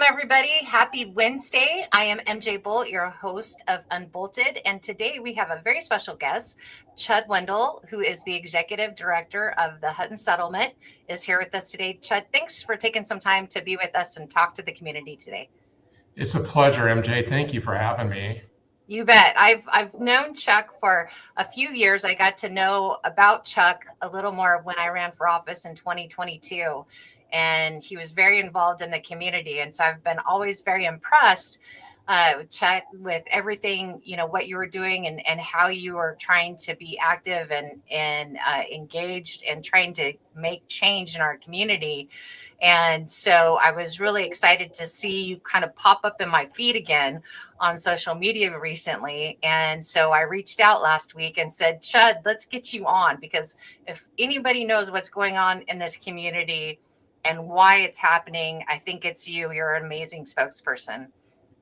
everybody. Happy Wednesday. I am MJ Bolt, your host of UnBolted. And today we have a very special guest, Chud Wendle, who is the executive director of the Hutton Settlement, is here with us today. Chud, thanks for taking some time to be with us and talk to the community today. It's a pleasure, MJ. Thank you for having me. You bet. I've known Chuck for a few years. I got to know about Chuck a little more when I ran for office in 2022, and he was very involved in the community. And so I've been always very impressed, Chuck, with everything, what you were doing and how you were trying to be active and engaged and trying to make change in our community. And so I was really excited to see you kind of pop up in my feed again on social media recently. And so I reached out last week and said, Chud, let's get you on, because if anybody knows what's going on in this community and why it's happening, I think it's you. You're an amazing spokesperson.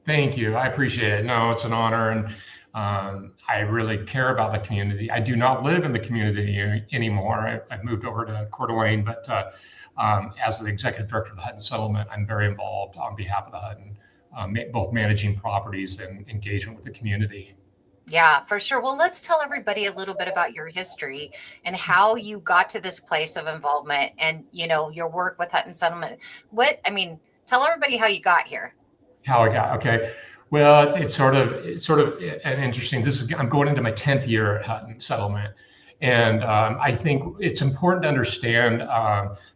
Thank you. I appreciate it. No, it's an honor. And I really care about the community. I do not live in the community anymore. I've moved over to Coeur d'Alene, but as the executive director of the Hutton Settlement, I'm very involved on behalf of the Hutton, both managing properties and engagement with the community. Yeah, for sure. Well, let's tell everybody a little bit about your history and how you got to this place of involvement and, your work with Hutton Settlement. Tell everybody how you got here. How I got, okay. Well, it's sort of an interesting, I'm going into my 10th year at Hutton Settlement. And I think it's important to understand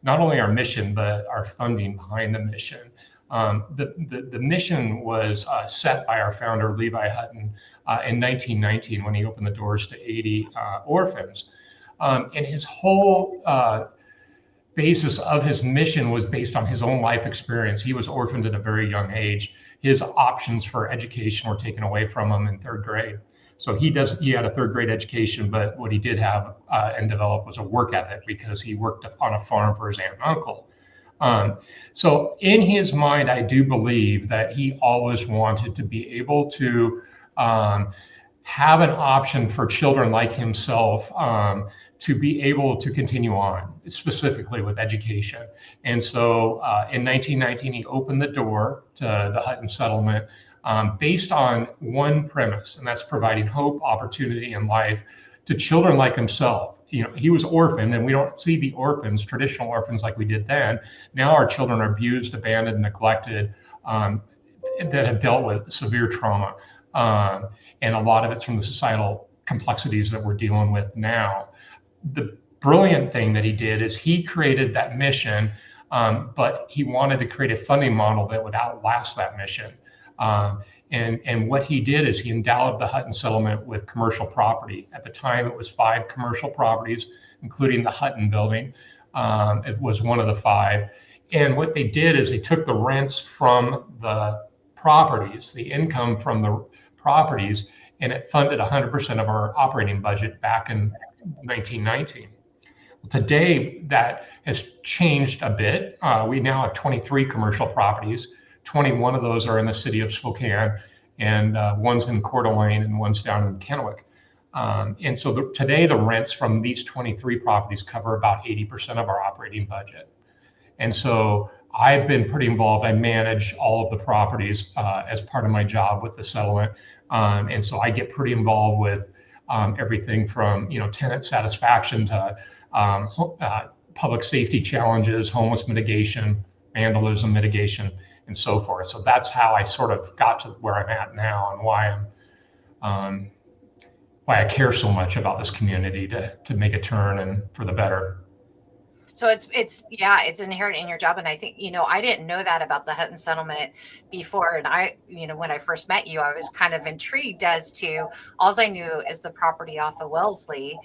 not only our mission, but our funding behind the mission. The mission was set by our founder, Levi Hutton, in 1919 when he opened the doors to 80 orphans. And his whole basis of his mission was based on his own life experience. He was orphaned at a very young age. His options for education were taken away from him in third grade. So he had a third grade education, but what he did have and develop was a work ethic because he worked on a farm for his aunt and uncle. So in his mind, I do believe that he always wanted to be able to have an option for children like himself to be able to continue on, specifically with education. And so in 1919, he opened the door to the Hutton Settlement based on one premise, and that's providing hope, opportunity, and life to children like himself. He was orphaned, and we don't see the orphans, traditional orphans like we did then. Now our children are abused, abandoned, neglected, that have dealt with severe trauma. And a lot of it's from the societal complexities that we're dealing with now. The brilliant thing that he did is he created that mission, but he wanted to create a funding model that would outlast that mission. And what he did is he endowed the Hutton Settlement with commercial property. At the time, it was 5 commercial properties, including the Hutton building. It was one of the 5. And what they did is they took the rents from the properties, the income from the properties, and it funded 100% of our operating budget back in 1919. Today, that has changed a bit. We now have 23 commercial properties. 21 of those are in the city of Spokane, and one's in Coeur d'Alene and one's down in Kennewick. And so today, the rents from these 23 properties cover about 80% of our operating budget. And so I've been pretty involved. I manage all of the properties as part of my job with the settlement. And so I get pretty involved with everything from tenant satisfaction to public safety challenges, homeless mitigation, vandalism mitigation, and so forth. So that's how I sort of got to where I'm at now and why I care so much about this community to make a turn and for the better. So it's inherent in your job. And I think, I didn't know that about the Hutton Settlement before. And when I first met you, I was kind of intrigued as to, all I knew is the property off of Wellesley,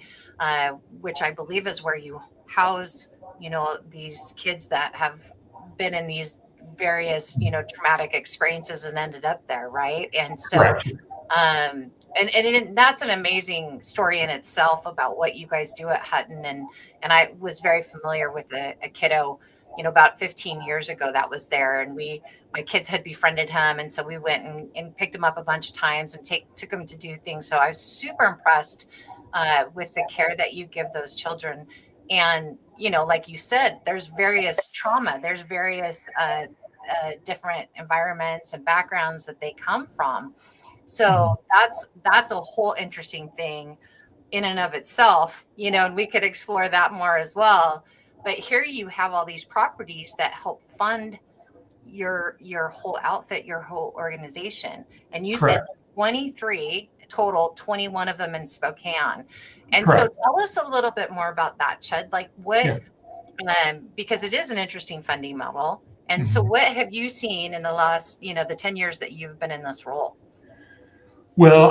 which I believe is where you house, these kids that have been in these various, traumatic experiences and ended up there. Right. And so, Correct. And that's an amazing story in itself about what you guys do at Hutton. And I was very familiar with a kiddo, about 15 years ago that was there. And my kids had befriended him. And so we went and picked him up a bunch of times and took him to do things. So I was super impressed with the care that you give those children. And, like you said, there's various trauma, there's various different environments and backgrounds that they come from. So that's a whole interesting thing in and of itself, and we could explore that more as well. But here you have all these properties that help fund your whole outfit, your whole organization. And you said Correct. 23 total, 21 of them in Spokane. And so Correct. tell us a little bit more about that, Chud. Like what, Yeah. because it is an interesting funding model. And so what have you seen in the last, the 10 years that you've been in this role? Well,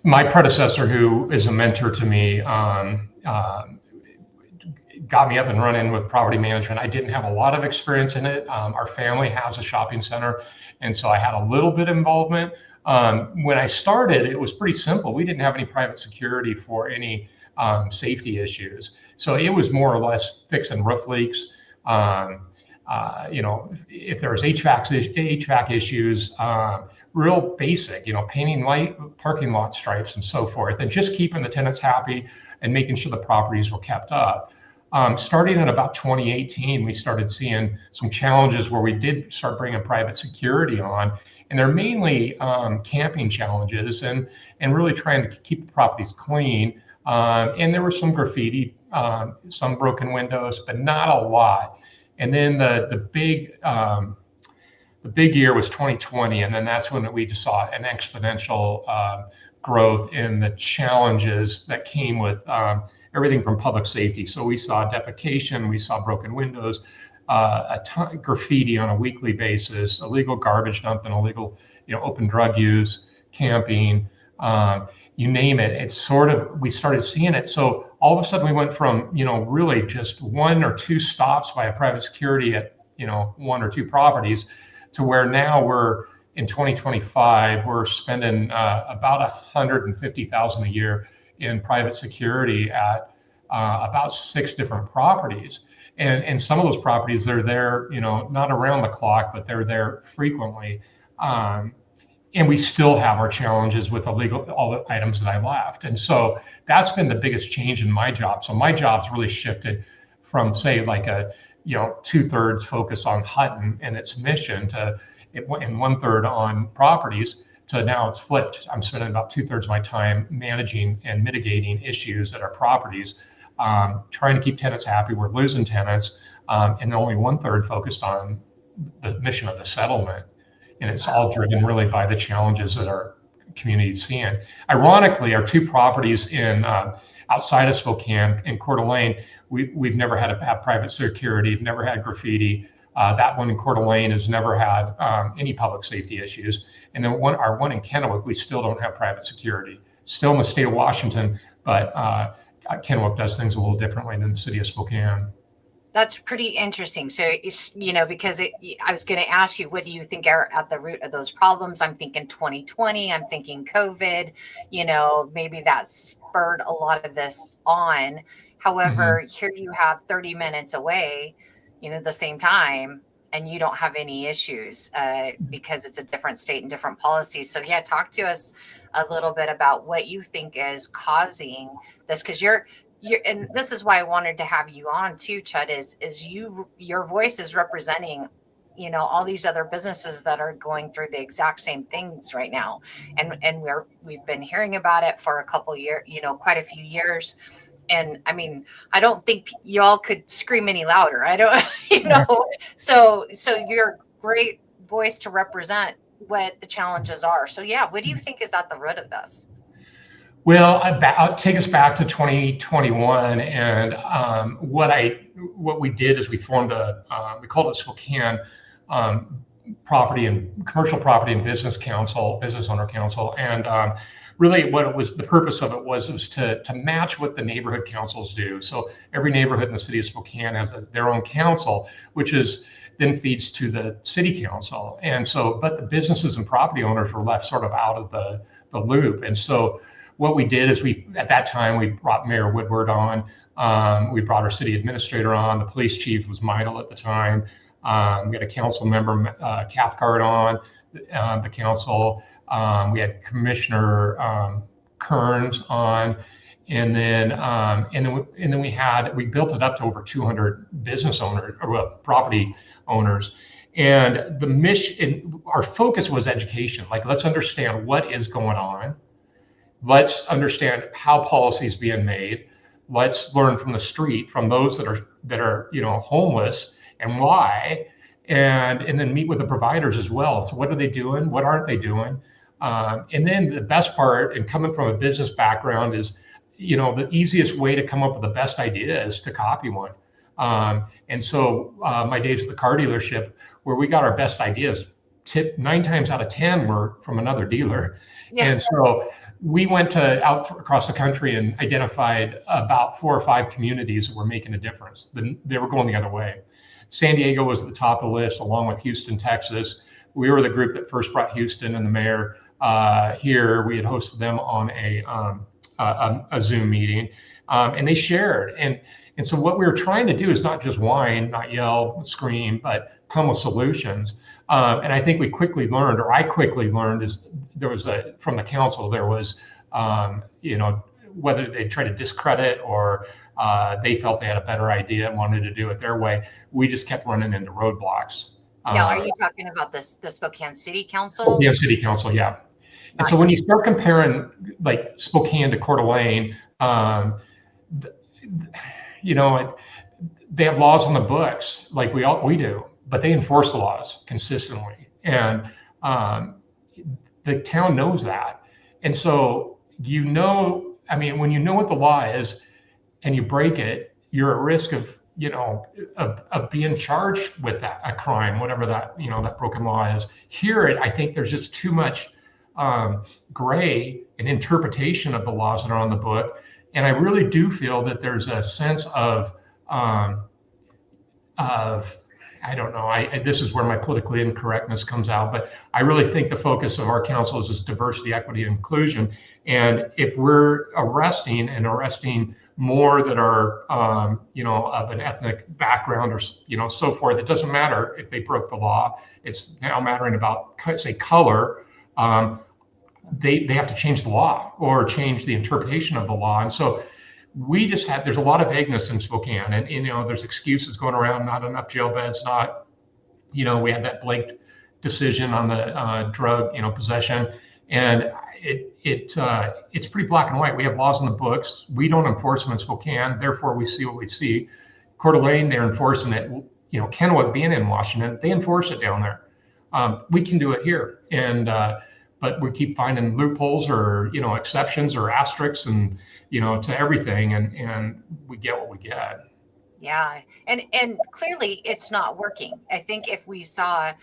my predecessor, who is a mentor to me, got me up and running with property management. I didn't have a lot of experience in it. Our family has a shopping center, and so I had a little bit of involvement. When I started, it was pretty simple. We didn't have any private security for any safety issues. So it was more or less fixing roof leaks. If there was HVAC issues, real basic, painting light parking lot stripes and so forth, and just keeping the tenants happy and making sure the properties were kept up. Starting in about 2018, we started seeing some challenges where we did start bringing private security on, and they're mainly camping challenges and really trying to keep the properties clean. And there was some graffiti, some broken windows, but not a lot. And then the big year was 2020, and then that's when we just saw an exponential growth in the challenges that came with everything from public safety. So we saw defecation, we saw broken windows, a ton graffiti on a weekly basis, illegal garbage dumping, illegal, open drug use, camping, you name it. It's sort of, we started seeing it. So all of a sudden we went from, really just 1 or 2 stops by a private security at, 1 or 2 properties to where now we're in 2025, we're spending about $150,000 a year in private security at about 6 different properties. And some of those properties, they're there, not around the clock, but they're there frequently. And we still have our challenges with all the items that I left. And so that's been the biggest change in my job. So my job's really shifted from, say, like a 2/3 focus on Hutton and its mission and 1/3 on properties, to now it's flipped. I'm spending about 2/3 of my time managing and mitigating issues at our properties, trying to keep tenants happy. We're losing tenants, and only 1/3 focused on the mission of the settlement. And it's all driven really by the challenges that our community is seeing. Ironically, our 2 properties in outside of Spokane in Coeur d'Alene, we've never had to have private security, never had graffiti. That one in Coeur d'Alene has never had any public safety issues. And then our one in Kennewick, we still don't have private security. Still in the state of Washington, but Kennewick does things a little differently than the city of Spokane. That's pretty interesting. So, because I was going to ask you, what do you think are at the root of those problems? I'm thinking 2020, I'm thinking COVID, maybe that spurred a lot of this on. However, here you have 30 minutes away, the same time, and you don't have any issues because it's a different state and different policies. So yeah, talk to us a little bit about what you think is causing this, because and this is why I wanted to have you on too, Chud, is your voice is representing, all these other businesses that are going through the exact same things right now. And we've been hearing about it for a couple years, quite a few years. And I mean, I don't think y'all could scream any louder. I don't, so you're a great voice to represent what the challenges are. So yeah, what do you think is at the root of this? Well, I'll take us back to 2021, and what we did is we formed we called it Spokane Commercial Property and Business Owner Council, and really the purpose of it was to match what the neighborhood councils do. So every neighborhood in the city of Spokane has their own council, which then feeds to the city council. And so, but the businesses and property owners were left sort of out of the loop. And so what we did is at that time, we brought Mayor Woodward on. We brought our city administrator on. The police chief was Midel at the time. We had a council member, Cathcart, on the council. We had Commissioner Kearns on, and then we built it up to over 200 business owners, or property owners. And the mission, our focus was education. Like, let's understand what is going on. Let's understand how policy is being made. Let's learn from the street, from those that are homeless, and why, and then meet with the providers as well. So what are they doing? What aren't they doing? And then the best part, and coming from a business background, is the easiest way to come up with the best idea is to copy one. And so my days at the car dealership, where we got our best ideas, 9 times out of 10 were from another dealer. Yeah. And so we went out across the country and identified about 4 or 5 communities that were making a difference. They were going the other way. San Diego was at the top of the list, along with Houston, Texas. We were the group that first brought Houston and the mayor here. We had hosted them on a Zoom meeting, and they shared. And so what we were trying to do is not just whine, not yell, scream, but come with solutions. And I think we quickly learned, or I quickly learned, is there was from the council, there was, whether they tried to discredit or they felt they had a better idea and wanted to do it their way. We just kept running into roadblocks. Now, are you talking about the Spokane City Council? Spokane City Council, yeah. And so when you start comparing like Spokane to Coeur d'Alene, they have laws on the books like we do, but they enforce the laws consistently. And the town knows that. And so, when you know what the law is and you break it, you're at risk of being charged with a crime, whatever that broken law is. Here, I think there's just too much gray and interpretation of the laws that are on the book. And I really do feel that there's a sense of I don't know, this is where my politically incorrectness comes out, but I really think the focus of our council is just diversity, equity, and inclusion. And if we're arresting more that are, of an ethnic background or, so forth, it doesn't matter if they broke the law. It's now mattering about, say, color. They have to change the law or change the interpretation of the law. And so we just there's a lot of vagueness in Spokane, and there's excuses going around, not enough jail beds, not, we had that Blake decision on the drug, possession, and it's pretty black and white. We have laws in the books. We don't enforce them in Spokane, therefore we see what we see. Coeur d'Alene, they're enforcing it. Kennewick being in Washington, they enforce it down there. We can do it here, and but we keep finding loopholes or exceptions or asterisks and to everything, and we get what we get. Yeah, and clearly it's not working. I think if we saw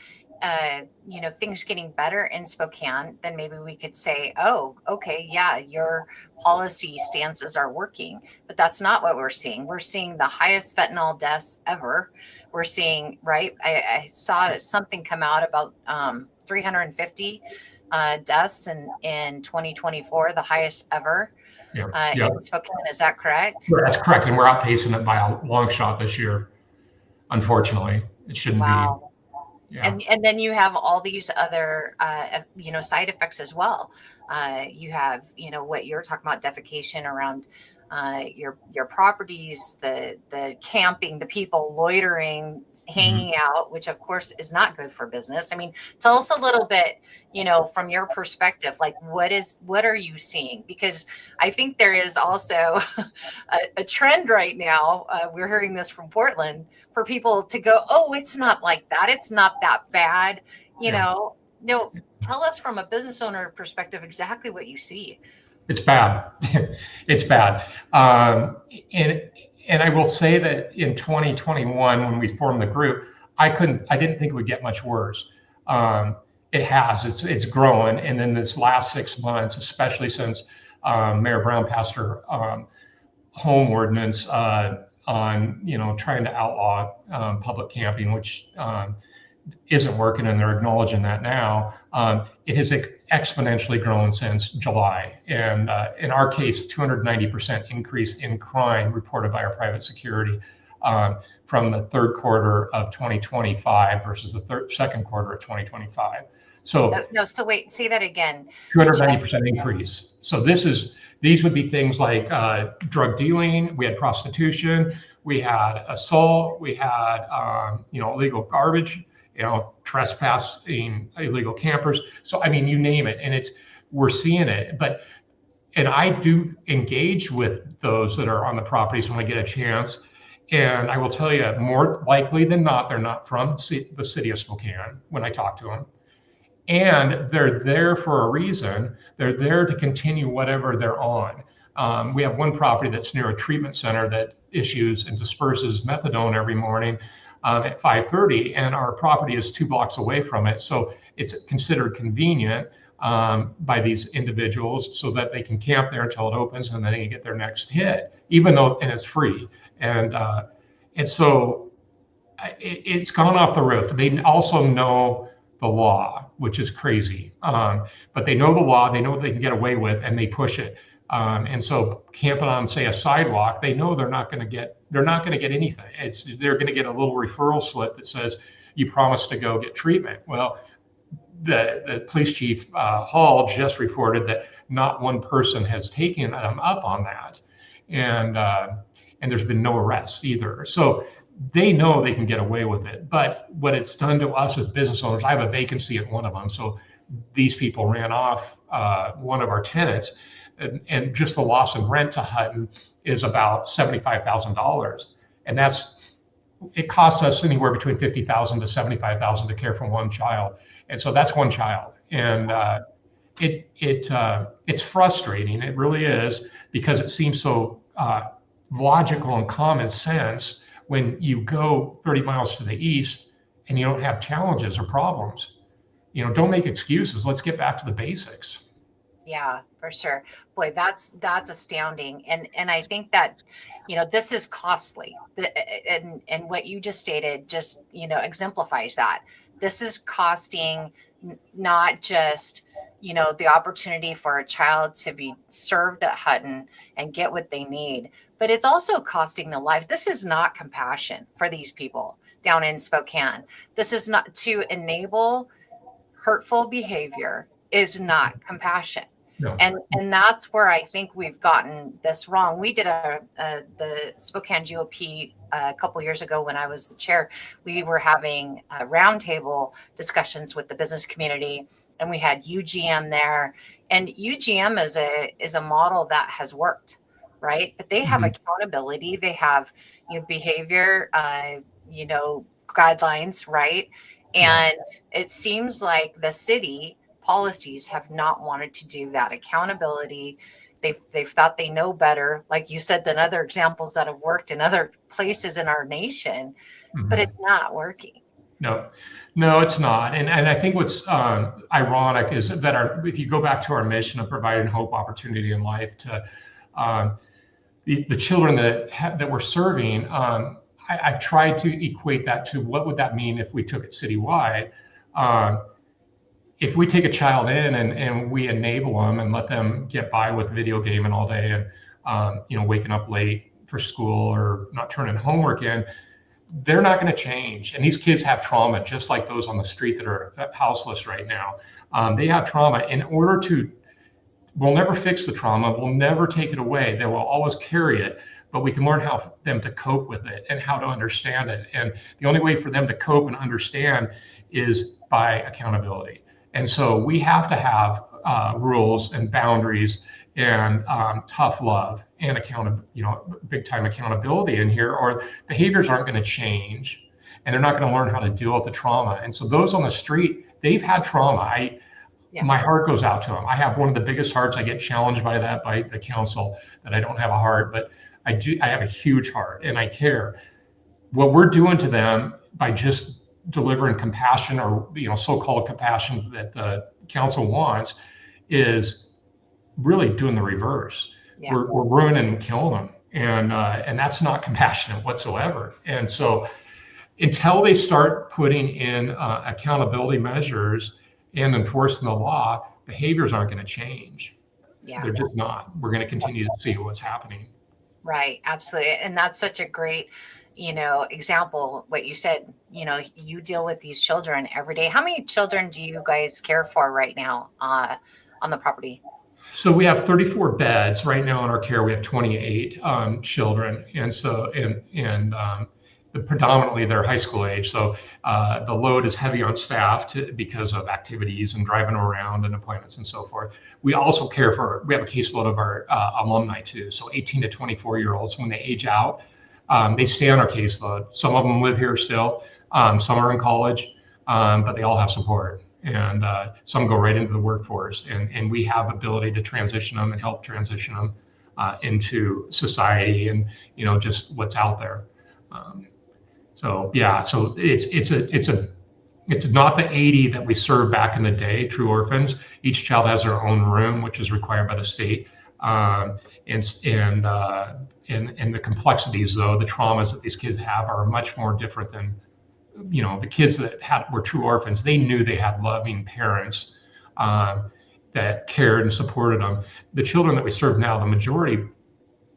things getting better in Spokane, then maybe we could say, oh, okay, yeah, your policy stances are working. But that's not what we're seeing. We're seeing the highest fentanyl deaths ever. We're seeing, right? I saw something come out about 350 deaths in 2024, the highest ever. In Spokane, is that correct? Yeah, that's correct, and we're outpacing it by a long shot this year. Unfortunately, it shouldn't be. Yeah. And then you have all these other side effects as well. You have what you're talking about, defecation around your properties, the camping, the people loitering, hanging out, which of course is not good for business. I mean, tell us a little bit, from your perspective, like what are you seeing? Because I think there is also a trend right now. We're hearing this from Portland, for people to go, oh, it's not like that. It's not that bad. No, tell us from a business owner perspective exactly what you see. It's bad. It's bad. And I will say that in 2021, when we formed the group, I didn't think it would get much worse. It has. It's growing. And then this last 6 months, especially since Mayor Brown passed her home ordinance on trying to outlaw public camping, which isn't working, and they're acknowledging that now. It has exponentially grown since July, and in our case, 290% increase in crime reported by our private security from the third quarter of 2025 versus the second quarter of 2025. So so wait, say that again. 290% increase. So these would be things like drug dealing. We had prostitution. We had assault. We had illegal garbage trespassing, illegal campers. So, I mean, you name it, and we're seeing it. And I do engage with those that are on the properties when I get a chance. And I will tell you, more likely than not, they're not from the city of Spokane when I talk to them. And they're there for a reason. They're there to continue whatever they're on. We have one property that's near a treatment center that issues and disperses methadone every morning at 5:30, and our property is 2 blocks away from it. So it's considered convenient by these individuals so that they can camp there until it opens and then they can get their next hit, and it's free. And so it's gone off the roof. They also know the law, which is crazy. But they know the law, they know what they can get away with, and they push it. And so camping on, say, a sidewalk, they know they're not going to get anything. They're going to get a little referral slip that says you promised to go get treatment. Well, the police chief Hall just reported that not one person has taken them up on that, and there's been no arrests either. So they know they can get away with it. But what it's done to us as business owners, I have a vacancy at one of them. So these people ran off one of our tenants, and just the loss in rent to Hutton is about $75,000. And it costs us anywhere between $50,000 to $75,000 to care for one child. And so that's one child. And it's frustrating. It really is, because it seems so logical and common sense when you go 30 miles to the east and you don't have challenges or problems. Don't make excuses. Let's get back to the basics. Yeah, for sure. Boy, that's astounding. And I think that, this is costly. And what you just stated just, exemplifies that. This is costing not just, the opportunity for a child to be served at Hutton and get what they need, but it's also costing the lives. This is not compassion for these people down in Spokane. This is not to enable hurtful behavior, is not compassion. No. And that's where I think we've gotten this wrong. We did the Spokane GOP a couple years ago when I was the chair. We were having roundtable discussions with the business community, and we had UGM there. And UGM is a model that has worked, right? But they have accountability. They have behavior, guidelines, right? And it seems like the city policies have not wanted to do that. Accountability, they've thought they know better, like you said, than other examples that have worked in other places in our nation, but it's not working. No, it's not. And I think what's ironic is that if you go back to our mission of providing hope, opportunity, and life to the children that we're serving, I've tried to equate that to what would that mean if we took it citywide. If we take a child in and we enable them and let them get by with video gaming all day and waking up late for school or not turning homework in, they're not going to change. And these kids have trauma just like those on the street that are houseless right now. They have trauma. We'll never fix the trauma. We'll never take it away. They will always carry it, but we can learn how them to cope with it and how to understand it. And the only way for them to cope and understand is by accountability. And so we have to have rules and boundaries and tough love and big time accountability in here, or behaviors aren't going to change, and they're not going to learn how to deal with the trauma. And so those on the street, they've had trauma. My heart goes out to them. I have one of the biggest hearts. I get challenged by the council that I don't have a heart, but I do. I have a huge heart and I care. What we're doing to them by just delivering compassion, or so-called compassion that the council wants, is really doing the reverse. We're ruining and killing them, and that's not compassionate whatsoever. And so until they start putting in accountability measures and enforcing the law, behaviors aren't going to change. They're just not. We're going to continue to see what's happening. Right, absolutely. And that's such a great example, what you said. You deal with these children every day. How many children do you guys care for right now on the property? So we have 34 beds right now in our care. We have 28 children, and so predominantly they're high school age. So the load is heavy on staff because of activities and driving around and appointments and so forth. We also we have a caseload of our alumni too. So 18 to 24-year-olds, when they age out, they stay on our caseload. Some of them live here still. Some are in college, but they all have support. And some go right into the workforce. And we have ability to transition them and help transition them into society and, just what's out there. So it's not the 80 that we served back in the day, true orphans. Each child has their own room, which is required by the state. And the complexities, though, the traumas that these kids have are much more different than, the kids that were true orphans. They knew they had loving parents that cared and supported them. The children that we serve now, the majority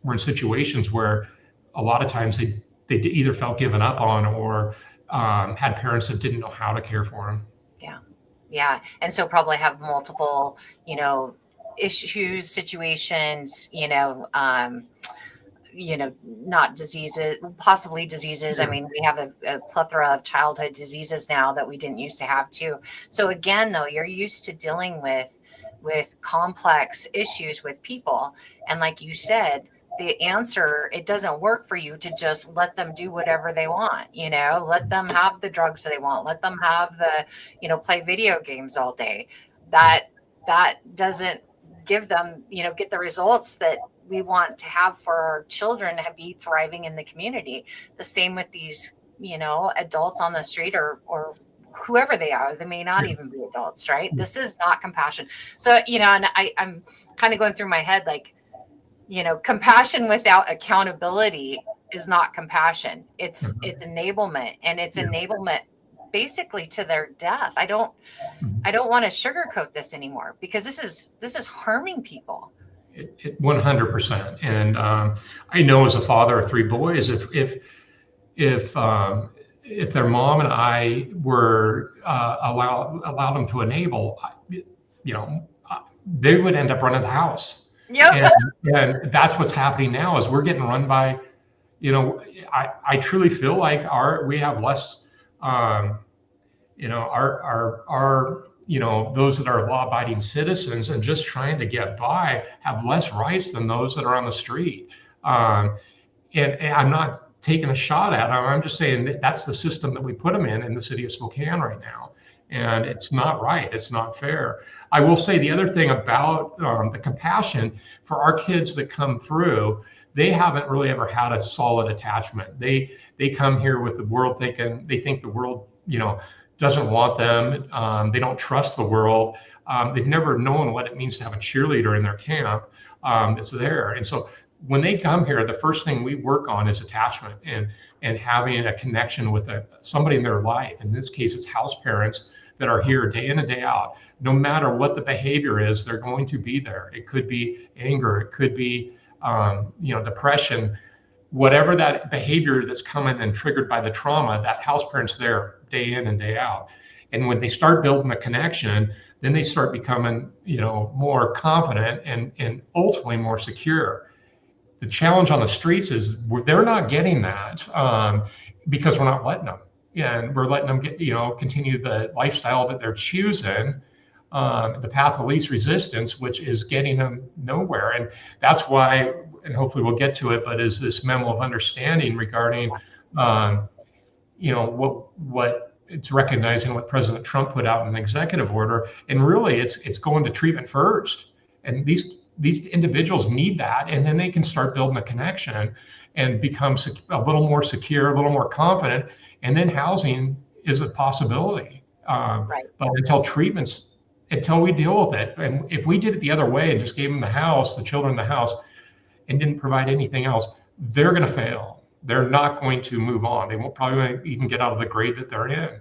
were in situations where a lot of times they either felt given up on or had parents that didn't know how to care for them. Yeah. And so probably have multiple, issues, situations, not diseases, possibly diseases. I mean, we have a plethora of childhood diseases now that we didn't used to have too. So again, though, you're used to dealing with complex issues with people. And like you said, the answer, it doesn't work for you to just let them do whatever they want, let them have the drugs they want, let them have the, play video games all day. That doesn't give them, get the results that we want to have for our children to be thriving in the community. The same with these, adults on the street or whoever they are. They may not even be adults, right? This is not compassion. So, and I'm kind of going through my head, like, compassion without accountability is not compassion. It's enablement, and it's enablement basically to their death. I don't want to sugarcoat this anymore, because this is harming people. 100%. And I know, as a father of 3 boys, if their mom and I were allowed them to enable, they would end up running the house. Yep. And that's what's happening now, is we're getting run by, I truly feel like we have less, those that are law-abiding citizens and just trying to get by have less rights than those that are on the street. And I'm not taking a shot at them. I'm just saying that that's the system that we put them in the city of Spokane right now. And it's not right. It's not fair. I will say the other thing about the compassion for our kids that come through, they haven't really ever had a solid attachment. They come here with the world thinking, they think the world, doesn't want them. They don't trust the world. They've never known what it means to have a cheerleader in their camp that's there. And so when they come here, the first thing we work on is attachment and having a connection with somebody in their life. In this case, it's house parents that are here day in and day out. No matter what the behavior is, they're going to be there. It could be anger, it could be depression, whatever that behavior that's coming and triggered by the trauma, that house parent's there day in and day out. And when they start building a connection, then they start becoming, more confident and ultimately more secure. The challenge on the streets is they're not getting that because we're not letting them. And we're letting them get, continue the lifestyle that they're choosing, the path of least resistance, which is getting them nowhere. And that's why, and hopefully we'll get to it, but is this memo of understanding regarding, what it's recognizing what President Trump put out in an executive order. And really it's going to treatment first. And these individuals need that. And then they can start building a connection and become a little more secure, a little more confident. And then housing is a possibility. Right. But until we deal with it, and if we did it the other way and just gave them the children the house, and didn't provide anything else, they're going to fail. They're not going to move on. They won't probably even get out of the grade that they're in.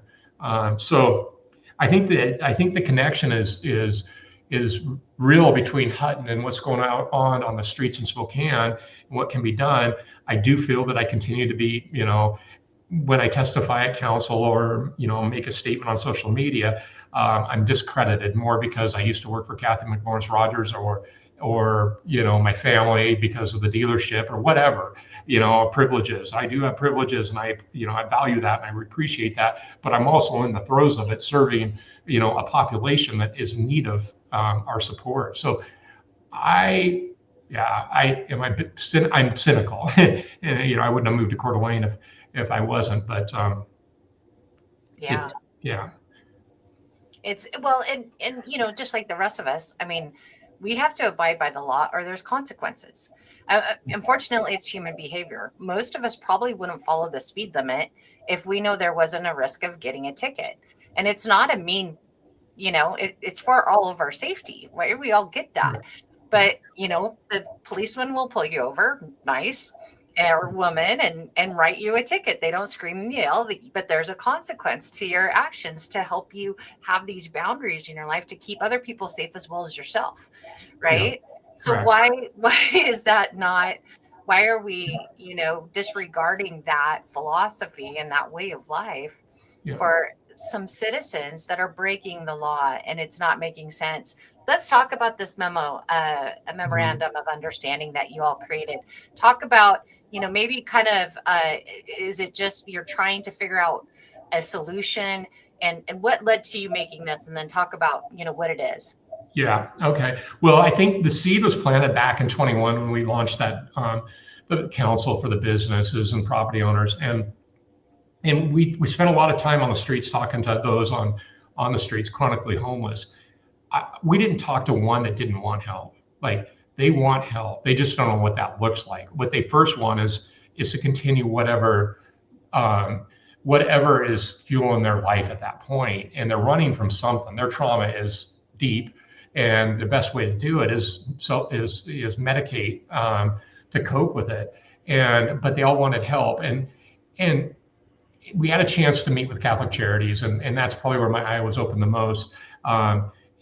So I think the connection is real between Hutton and what's going on the streets in Spokane and what can be done. I do feel that I continue to be, when I testify at council or, make a statement on social media, I'm discredited more because I used to work for Kathy McMorris Rogers or, my family because of the dealership or whatever, privileges. I do have privileges, and I value that and I appreciate that, but I'm also in the throes of it, serving, a population that is in need of our support. So I'm cynical. And, I wouldn't have moved to Coeur d'Alene if I wasn't, but Yeah. yeah. It's well, and just like the rest of us, I mean, we have to abide by the law or there's consequences. Unfortunately, it's human behavior. Most of us probably wouldn't follow the speed limit if we know there wasn't a risk of getting a ticket. And it's not a mean, it's for all of our safety, right? We all get that. But, the policeman will pull you over, nice, or woman, and write you a ticket. They don't scream and yell, but there's a consequence to your actions to help you have these boundaries in your life to keep other people safe as well as yourself, right? Yeah, so correct. why is that not? Why are we, disregarding that philosophy and that way of life Yeah. for some citizens that are breaking the law and it's not making sense? Let's talk about this memo, a memorandum of understanding that you all created. Talk about, maybe kind of, is it just you're trying to figure out a solution, and what led to you making this, and then talk about, what it is. Yeah. Okay. Well, I think the seed was planted back in 21 when we launched that, the Council for the Businesses and Property Owners, and we spent a lot of time on the streets talking to those on the streets, chronically homeless. We didn't talk to one that didn't want help. Like, they want help. They just don't know what that looks like. What they first want is to continue whatever is fueling their life at that point, and they're running from something. Their trauma is deep, and the best way to do it is medicate to cope with it. But they all wanted help, and we had a chance to meet with Catholic Charities, and that's probably where my eye was open the most.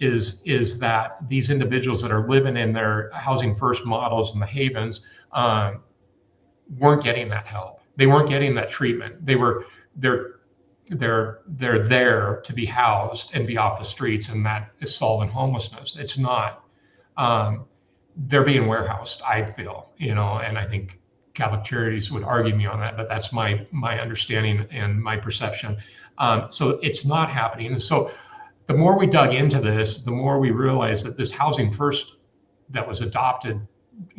Is that these individuals that are living in their housing first models in the havens weren't getting that help. They weren't getting that treatment. They're there to be housed and be off the streets, and that is solving homelessness. It's not. They're being warehoused, I feel, and I think Catholic Charities would argue me on that, but that's my understanding and my perception. So it's not happening. And so the more we dug into this, the more we realized that this housing first that was adopted,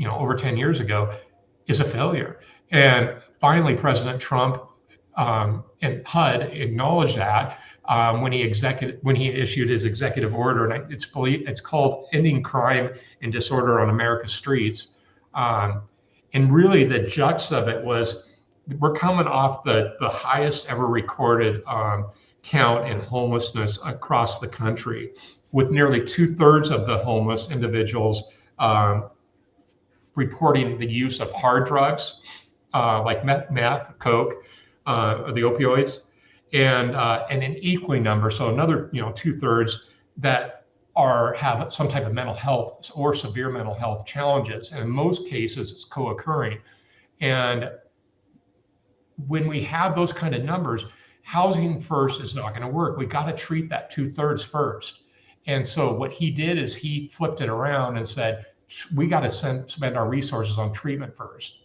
over 10 years ago, is a failure. And finally, President Trump and HUD acknowledged that when he issued his executive order, and it's called "Ending Crime and Disorder on America's Streets." And really, the gist of it was, we're coming off the highest ever recorded count in homelessness across the country, with nearly 2/3 of the homeless individuals reporting the use of hard drugs like meth, coke, or the opioids, and an equally number, so another 2/3 that have some type of mental health or severe mental health challenges, and in most cases it's co-occurring. And when we have those kind of numbers, housing first is not going to work. We got to treat that 2/3 first. And so what he did is he flipped it around and said, we got to spend our resources on treatment first.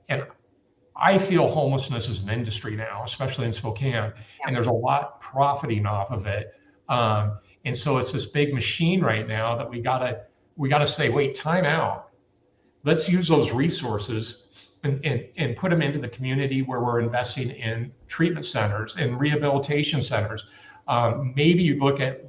And I feel homelessness is an industry now, especially in Spokane, and there's a lot profiting off of it. And so it's this big machine right now that we gotta say, wait, time out. Let's use those resources and put them into the community where we're investing in treatment centers and rehabilitation centers. Maybe you look at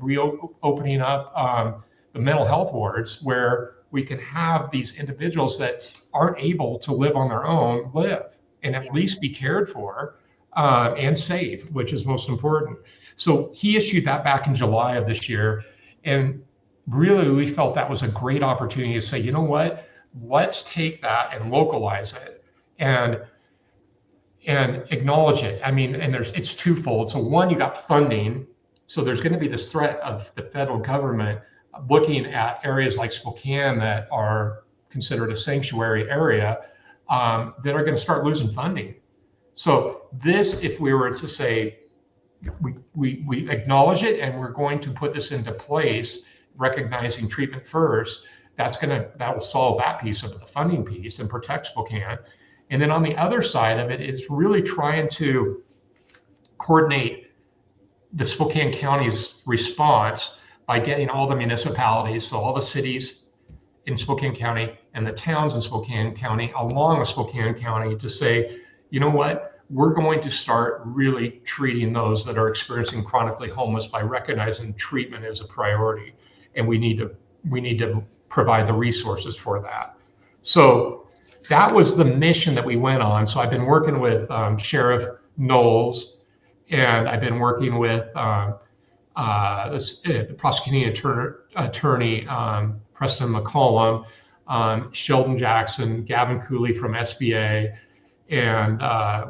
opening up the mental health wards, where we can have these individuals that aren't able to live on their own live and at least be cared for and safe, which is most important. So he issued that back in July of this year. And really, we felt that was a great opportunity to say, you know what, let's take that and localize it and acknowledge it. I mean, and it's twofold. So one, you got funding. So there's going to be this threat of the federal government looking at areas like Spokane that are considered a sanctuary area that are going to start losing funding. So this, if we were to say, we acknowledge it and we're going to put this into place, recognizing treatment first, that will solve that piece of the funding piece and protect Spokane. And then on the other side of it is really trying to coordinate the Spokane County's response by getting all the municipalities, so all the cities in Spokane County and the towns in Spokane County along with Spokane County to say, you know what, we're going to start really treating those that are experiencing chronically homeless by recognizing treatment as a priority. And we need to provide the resources for that. So that was the mission that we went on. So I've been working with Sheriff Knowles, and I've been working with the prosecuting attorney Preston McCollum, Sheldon Jackson, Gavin Cooley from SBA, and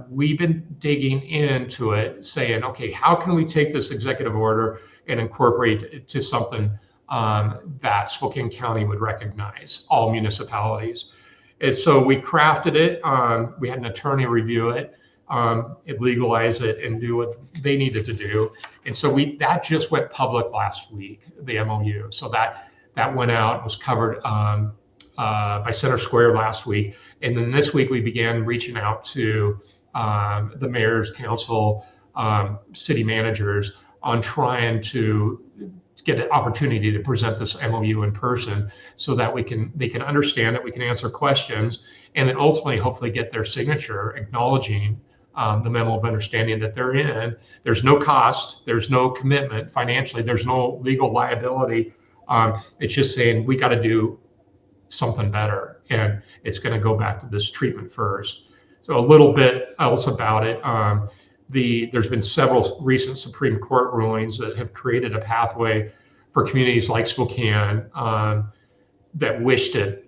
we've been digging into it, saying, okay, how can we take this executive order and incorporate it to something that Spokane County would recognize, all municipalities. And so we crafted it. We had an attorney review it, legalize it, and do what they needed to do. And so that just went public last week, the MOU. So that went out, was covered by Center Square last week. And then this week we began reaching out to the mayor's council, city managers on trying to get an opportunity to present this MOU in person so that they can understand it, we can answer questions, and then ultimately hopefully get their signature acknowledging the memo of understanding that they're in. There's no cost, there's no commitment financially, there's no legal liability. It's just saying we got to do something better, and it's going to go back to this treatment first. So a little bit else about it. There's been several recent Supreme Court rulings that have created a pathway for communities like Spokane that wish to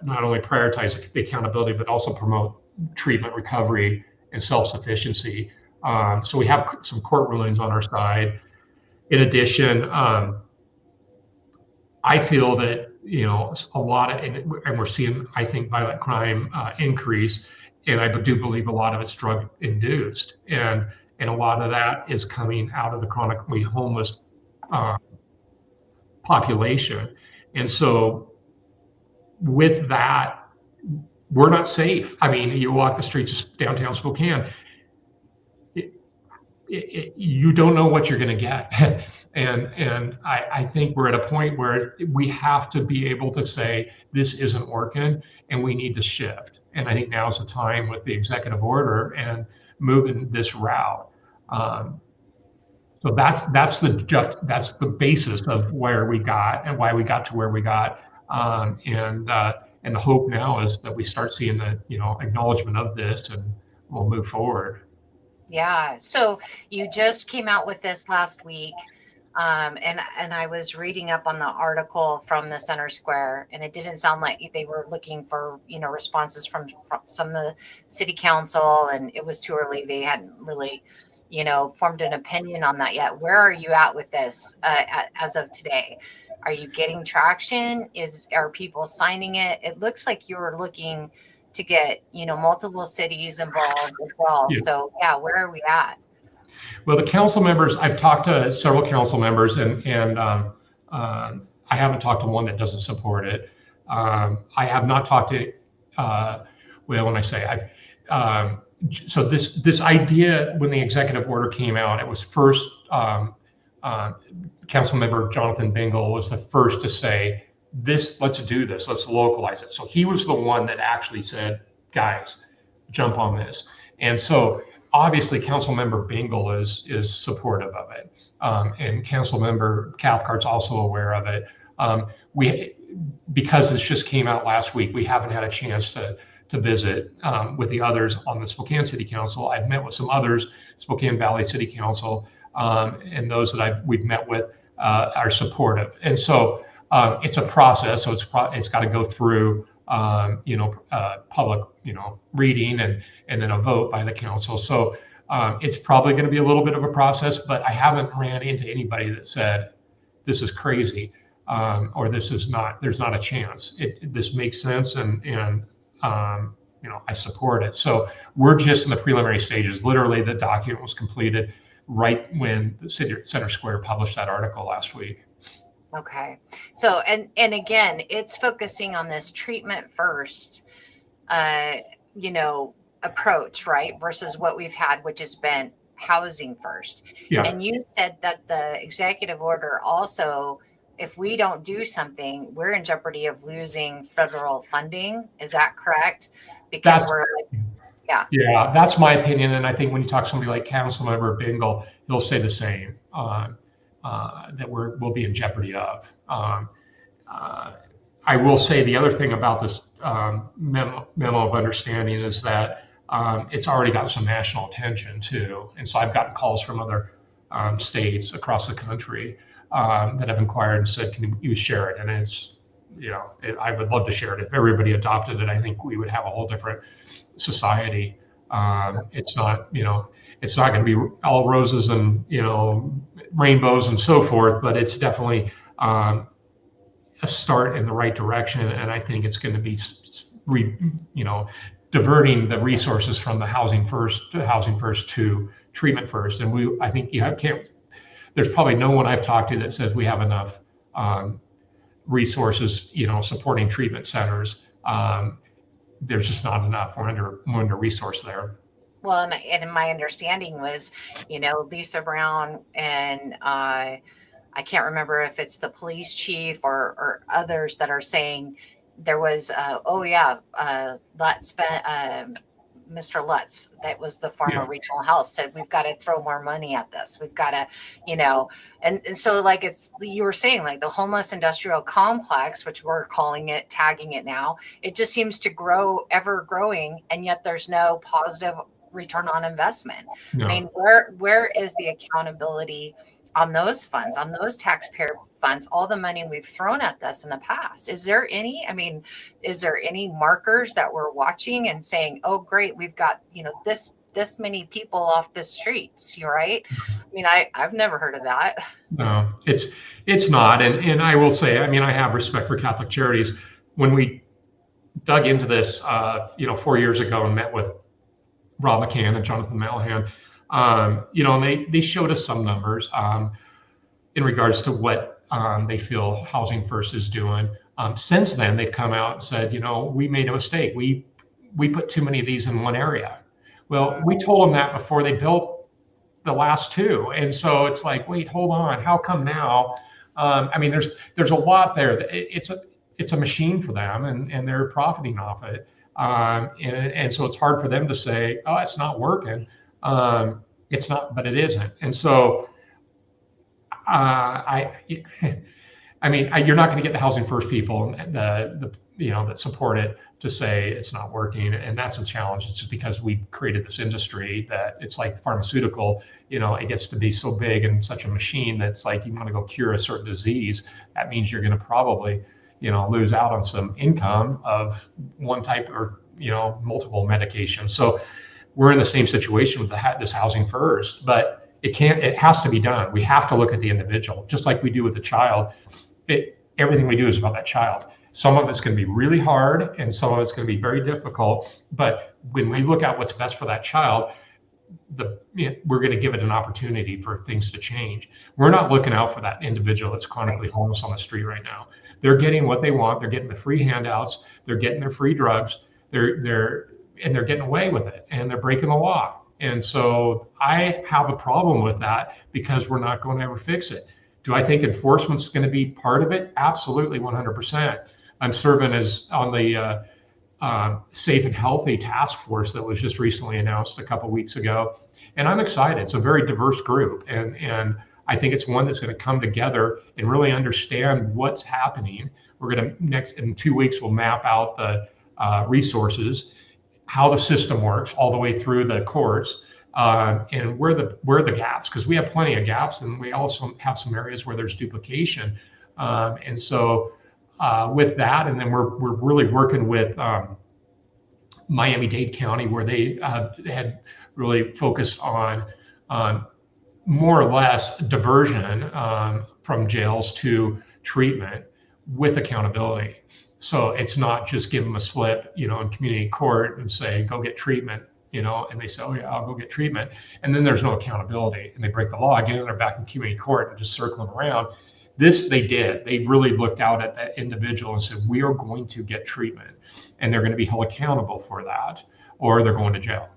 not only prioritize the accountability, but also promote treatment, recovery, and self-sufficiency. So we have some court rulings on our side. In addition, I feel that, a lot of, and we're seeing, I think, violent crime increase. And I do believe a lot of it's drug induced, and a lot of that is coming out of the chronically homeless population. And so with that, we're not safe. I mean, you walk the streets of downtown Spokane, you don't know what you're going to get. And I think we're at a point where we have to be able to say, this isn't working and we need to shift. And I think now's the time with the executive order and moving this route. So that's the basis of where we got and why we got to where we got. And the hope now is that we start seeing the acknowledgement of this, and we'll move forward. Yeah. So you just came out with this last week. And I was reading up on the article from the Center Square, and it didn't sound like they were looking for, responses from some of the city council, and it was too early. They hadn't really, formed an opinion on that yet. Where are you at with this as of today? Are you getting traction? Are people signing it? It looks like you're looking to get, multiple cities involved as well. Yeah. So yeah, where are we at? Well, the council members, I've talked to several council members, and I haven't talked to one that doesn't support it. I have not talked to, when I say so this idea, when the executive order came out, it was first, council member Jonathan Bingle was the first to say, let's do this, let's localize it. So he was the one that actually said, guys, jump on this. And so obviously, Councilmember Bingle is supportive of it, and Councilmember Cathcart's also aware of it. Because this just came out last week, we haven't had a chance to visit with the others on the Spokane City Council. I've met with some others, Spokane Valley City Council, and those that we've met with are supportive. And so it's a process, so it's got to go through public, reading and then a vote by the council. So it's probably going to be a little bit of a process, but I haven't ran into anybody that said this is crazy or there's not a chance. This makes sense, and I support it. So we're just in the preliminary stages. Literally, the document was completed right when the Center Square published that article last week. Okay. So, and again, it's focusing on this treatment first, uh, you know, approach, right? Versus what we've had, which has been housing first. Yeah, And you said that the executive order also, if we don't do something, we're in jeopardy of losing federal funding. Is that correct? Because that's we're like, yeah. yeah, that's my opinion. And I think when you talk to somebody like Councilmember Bingle, he'll say the same, that we'll be in jeopardy of. Uh, I will say the other thing about this memo of understanding is that it's already got some national attention too. And so I've gotten calls from other states across the country that have inquired and said, can you share it? And it's, I would love to share it. If everybody adopted it, I think we would have a whole different society. It's not, it's not going to be all roses and, rainbows and so forth, but it's definitely a start in the right direction. And I think it's going to be, diverting the resources from the housing first to treatment first. And I think there's probably no one I've talked to that says we have enough resources, supporting treatment centers. There's just not enough. We're under resourced there. Well, and my understanding was, Lisa Brown and I can't remember if it's the police chief or others that are saying there was, Mr. Lutz, that was the former regional health, said we've got to throw more money at this. We've got to, and so like you were saying, like the homeless industrial complex, which we're calling it, tagging it now, it just seems to grow, ever growing, and yet there's no positive return on investment. No. I mean, where is the accountability on those funds, on those taxpayer funds, all the money we've thrown at this in the past? Is there any markers that we're watching and saying, oh, great, we've got, this many people off the streets, you're right? I mean, I've never heard of that. No, it's not. And I will say, I mean, I have respect for Catholic Charities. When we dug into this, 4 years ago and met with Rob McCann and Jonathan Malahan, and they showed us some numbers in regards to what they feel Housing First is doing. Since then, they've come out and said, we made a mistake. We put too many of these in one area. Well, we told them that before they built the last two. And so it's like, wait, hold on. How come now? I mean, there's a lot there. It's a machine for them, and they're profiting off it. And so it's hard for them to say, oh, it's not working. It's not, but it isn't. And so I mean, you're not going to get the Housing First people, that support it, to say it's not working. And that's a challenge. It's just because we created this industry that it's like pharmaceutical, it gets to be so big and such a machine that's like, you want to go cure a certain disease. That means you're going to probably, lose out on some income of one type or, multiple medications. So we're in the same situation with this Housing First, but it has to be done. We have to look at the individual, just like we do with the child. Everything we do is about that child. Some of it's going to be really hard and some of it's going to be very difficult. But when we look at what's best for that child, we're going to give it an opportunity for things to change. We're not looking out for that individual that's chronically homeless on the street right now. They're getting what they want. They're getting the free handouts. They're getting their free drugs. They're getting away with it, and they're breaking the law. And so I have a problem with that because we're not going to ever fix it. Do I think enforcement's going to be part of it? Absolutely, 100%. I'm serving on the Safe and Healthy Task Force that was just recently announced a couple weeks ago, and I'm excited. It's a very diverse group, and I think it's one that's going to come together and really understand what's happening. We're going to in 2 weeks we'll map out the resources, how the system works all the way through the courts, and where the gaps, because we have plenty of gaps, and we also have some areas where there's duplication. And so with that, and then we're really working with Miami-Dade County, where they had really focused on more or less diversion from jails to treatment with accountability. So it's not just give them a slip, in community court and say, go get treatment, and they say, oh yeah, I'll go get treatment. And then there's no accountability and they break the law again, and they're back in community court and just circling around. This they did. They really looked out at that individual and said, we are going to get treatment, and they're going to be held accountable for that, or they're going to jail.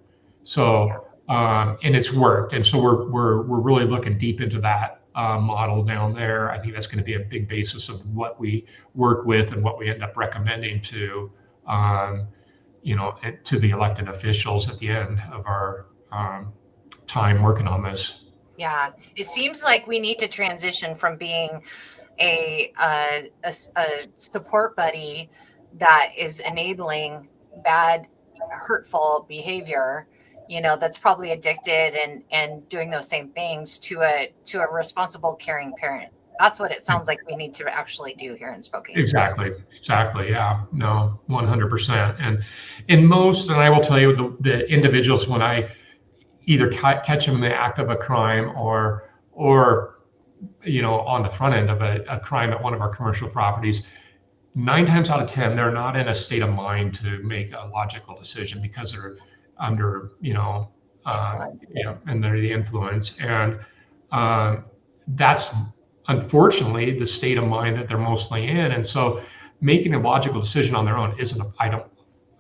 So, and it's worked. And so we're really looking deep into that model down there. I think that's going to be a big basis of what we work with and what we end up recommending to, to the elected officials at the end of our time working on this. Yeah, it seems like we need to transition from being a support buddy that is enabling bad, hurtful behavior, that's probably addicted and doing those same things, to a responsible, caring parent. That's what it sounds like we need to actually do here in Spokane. Exactly. Yeah. No, 100%. And most, and I will tell you, the individuals, when I either catch them in the act of a crime or on the front end of a crime at one of our commercial properties, 9 times out of 10, they're not in a state of mind to make a logical decision because they're under, under the influence. And that's unfortunately the state of mind that they're mostly in. And so making a logical decision on their own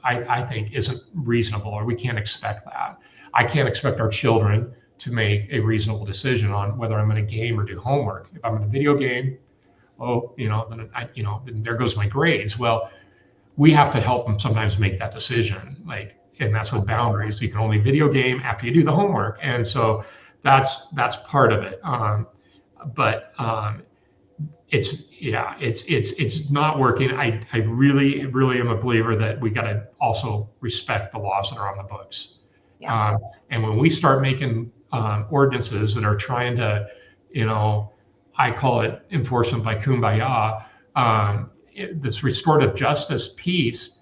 I think isn't reasonable, or we can't expect that. I can't expect our children to make a reasonable decision on whether I'm in a game or do homework. If I'm in a video game, then there goes my grades. Well, we have to help them sometimes make that decision. And that's with boundaries. You can only video game after you do the homework. And so that's part of it. But it's not working. I really am a believer that we got to also respect the laws that are on the books. Yeah. And when we start making ordinances that are trying to, I call it enforcement by kumbaya, this restorative justice piece,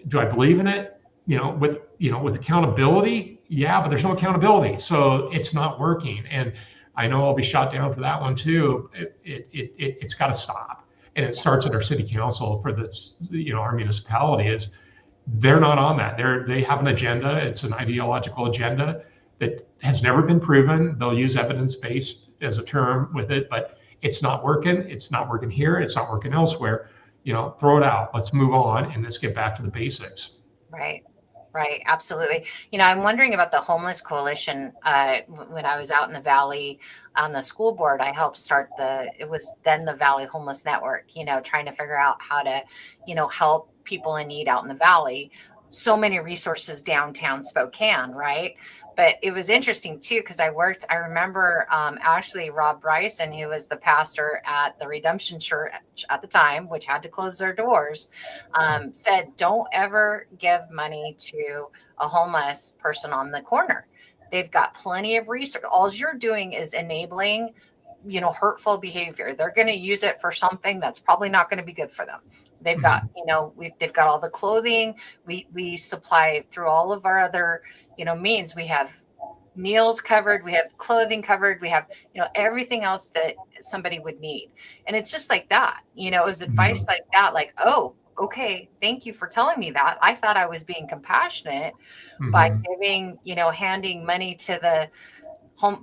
do I believe in it? With accountability, yeah, but there's no accountability, so it's not working. And I know I'll be shot down for that one too. It's got to stop. And it starts at our city council for this, our municipality is, they're not on that. They have an agenda. It's an ideological agenda that has never been proven. They'll use evidence-based as a term with it, but it's not working. It's not working here. It's not working elsewhere. Throw it out. Let's move on and let's get back to the basics. Right. Absolutely. I'm wondering about the Homeless Coalition. When I was out in the Valley on the school board, I helped start it was then the Valley Homeless Network, trying to figure out how to, help people in need out in the Valley. So many resources downtown Spokane, right? But it was interesting too, because I remember actually Rob Bryson, who was the pastor at the Redemption Church at the time, which had to close their doors, said, don't ever give money to a homeless person on the corner. They've got plenty of resources. All you're doing is enabling, hurtful behavior. They're going to use it for something that's probably not going to be good for them. They've got, they've got all the clothing. We supply through all of our other, means. We have meals covered, we have clothing covered, we have, everything else that somebody would need. And it's just like that, it was advice like that, like, oh, okay, thank you for telling me that. I thought I was being compassionate by giving, handing money to the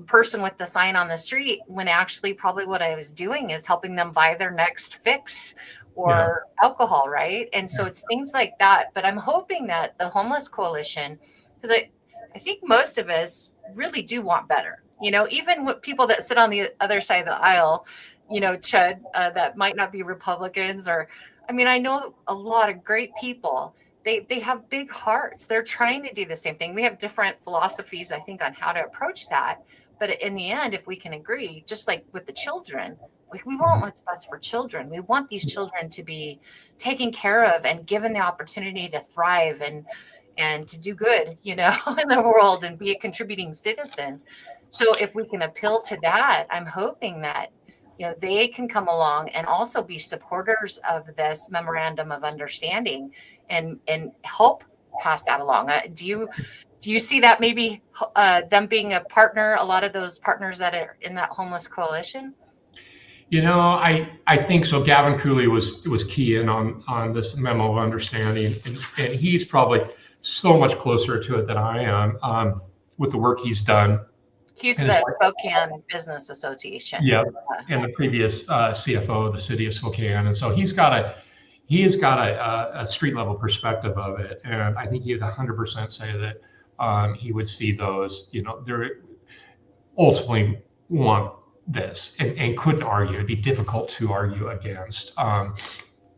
person with the sign on the street, when actually probably what I was doing is helping them buy their next fix or alcohol, right? And so it's things like that. But I'm hoping that the Homeless Coalition, because I think most of us really do want better, even with people that sit on the other side of the aisle, Chud, that might not be Republicans, or, I know a lot of great people. They have big hearts. They're trying to do the same thing. We have different philosophies, I think, on how to approach that. But in the end, if we can agree, just like with the children, we want what's best for children. We want these children to be taken care of and given the opportunity to thrive and to do good, in the world and be a contributing citizen. So if we can appeal to that, I'm hoping that, they can come along and also be supporters of this Memorandum of Understanding and help pass that along. Do you see that maybe them being a partner, a lot of those partners that are in that Homeless Coalition? I think so. Gavin Cooley was key in on this memo of understanding, and he's probably so much closer to it than I am with the work he's done He's And his the wife, Spokane Business Association. yeah, and the previous CFO of the city of Spokane. And so he has got a street level perspective of it. And I think he'd 100% say that he would see those, they're ultimately want this and couldn't argue. It'd be difficult to argue against,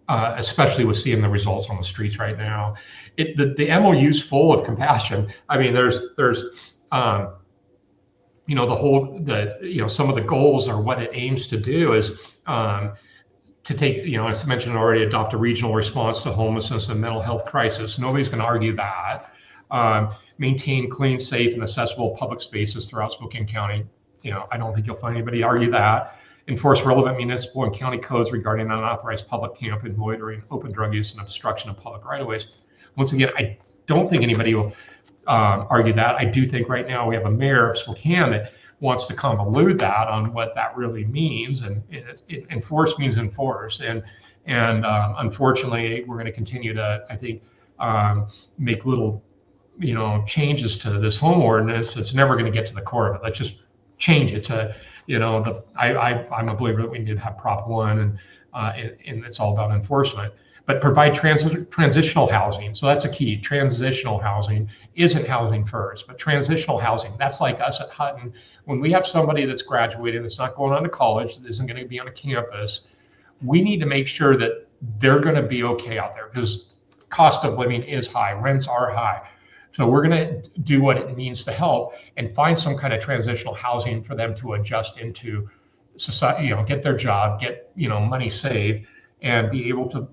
especially with seeing the results on the streets right now. The MOU is full of compassion. I mean, there's some of the goals or what it aims to do is to take, as I mentioned already, adopt a regional response to homelessness and mental health crisis. Nobody's going to argue that. Maintain clean, safe, and accessible public spaces throughout Spokane County. I don't think you'll find anybody argue that. Enforce relevant municipal and county codes regarding unauthorized public camping, loitering, open drug use, and obstruction of public right-of-ways. Once again, I don't think anybody will argue that. I do think right now we have a mayor of Spokane that wants to convolute that on what that really means, and enforce means enforce, and unfortunately we're going to continue to, I think, make little changes to this home ordinance. It's never going to get to the core of it. Let's just change it to I'm a believer that we need to have Prop 1 and it's all about enforcement. But provide transitional housing. So that's a key. Transitional housing isn't housing first, but transitional housing. That's like us at Hutton. When we have somebody that's graduating, that's not going on to college, that isn't going to be on a campus, we need to make sure that they're going to be okay out there, because cost of living is high, rents are high. So we're going to do what it means to help and find some kind of transitional housing for them to adjust into society, get their job, get money saved, and be able to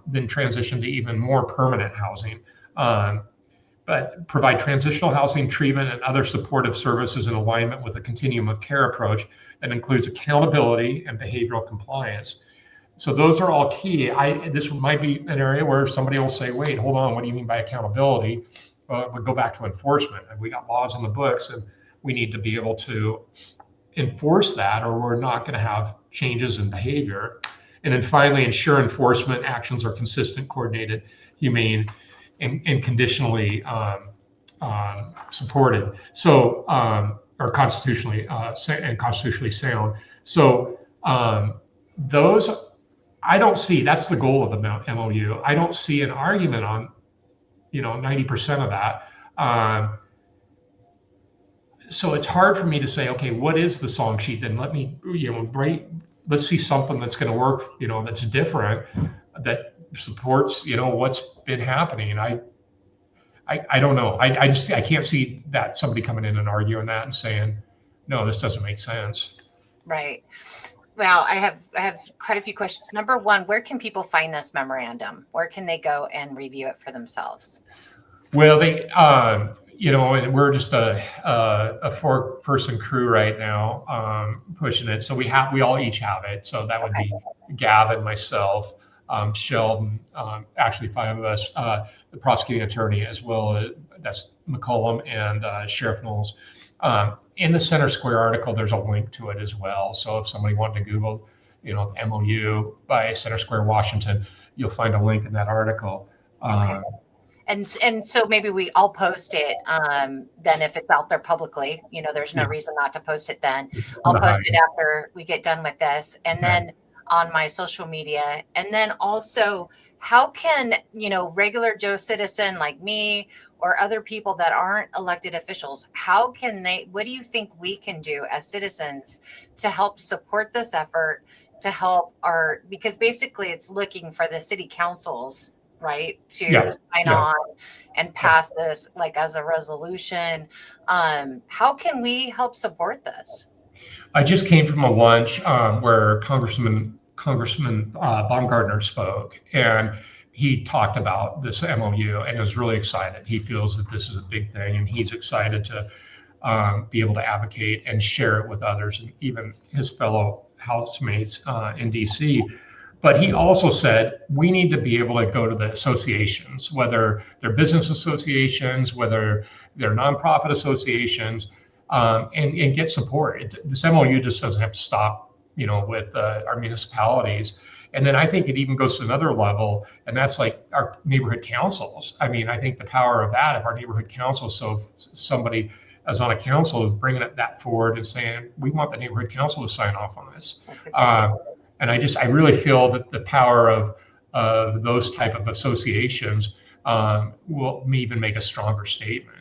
then transition to even more permanent housing. But provide transitional housing, treatment, and other supportive services in alignment with a continuum of care approach that includes accountability and behavioral compliance. So those are all key. This might be an area where somebody will say, wait, hold on, what do you mean by accountability? We'll go back to enforcement. And we got laws on the books, and we need to be able to enforce that, or we're not going to have changes in behavior. And then finally, ensure enforcement actions are consistent, coordinated, humane, and conditionally supported. So, or constitutionally sound. So those, I don't see, that's the goal of the MOU. I don't see an argument on 90% of that. So it's hard for me to say, okay, what is the song sheet? Then let me, let's see something that's going to work, that's different, that supports, what's been happening. I don't know. I can't see that somebody coming in and arguing that and saying, no, this doesn't make sense. Right. Well, I have quite a few questions. Number one, where can people find this memorandum? Where can they go and review it for themselves? Well, they, we're just a 4-person crew right now, pushing it. So we all each have it. So that would be Gavin, myself, Sheldon, actually 5 of us, the prosecuting attorney, as well as that's McCollum and Sheriff Knowles. In the Center Square article, there's a link to it as well. So if somebody wanted to Google, MOU by Center Square, Washington, you'll find a link in that article. Okay. And so maybe I'll post it. Then if it's out there publicly, there's no reason not to post it then. I'll post it after we get done with this. And then on my social media. And then also, how can, regular Joe citizen like me or other people that aren't elected officials, what do you think we can do as citizens to help support this effort, to help because basically it's looking for the city councils, right, to sign on and pass this like as a resolution. How can we help support this? I just came from a lunch where Congressman Baumgartner spoke, and he talked about this MOU and was really excited. He feels that this is a big thing, and he's excited to be able to advocate and share it with others, and even his fellow housemates in DC. But he also said we need to be able to go to the associations, whether they're business associations, whether they're nonprofit associations, and get support. This MOU just doesn't have to stop, with our municipalities. And then I think it even goes to another level, and that's like our neighborhood councils. I mean, I think the power of that, if our neighborhood council, so if somebody as on a council is bringing that forward and saying, we want the neighborhood council to sign off on this. And I really feel that the power of those type of associations will even make a stronger statement.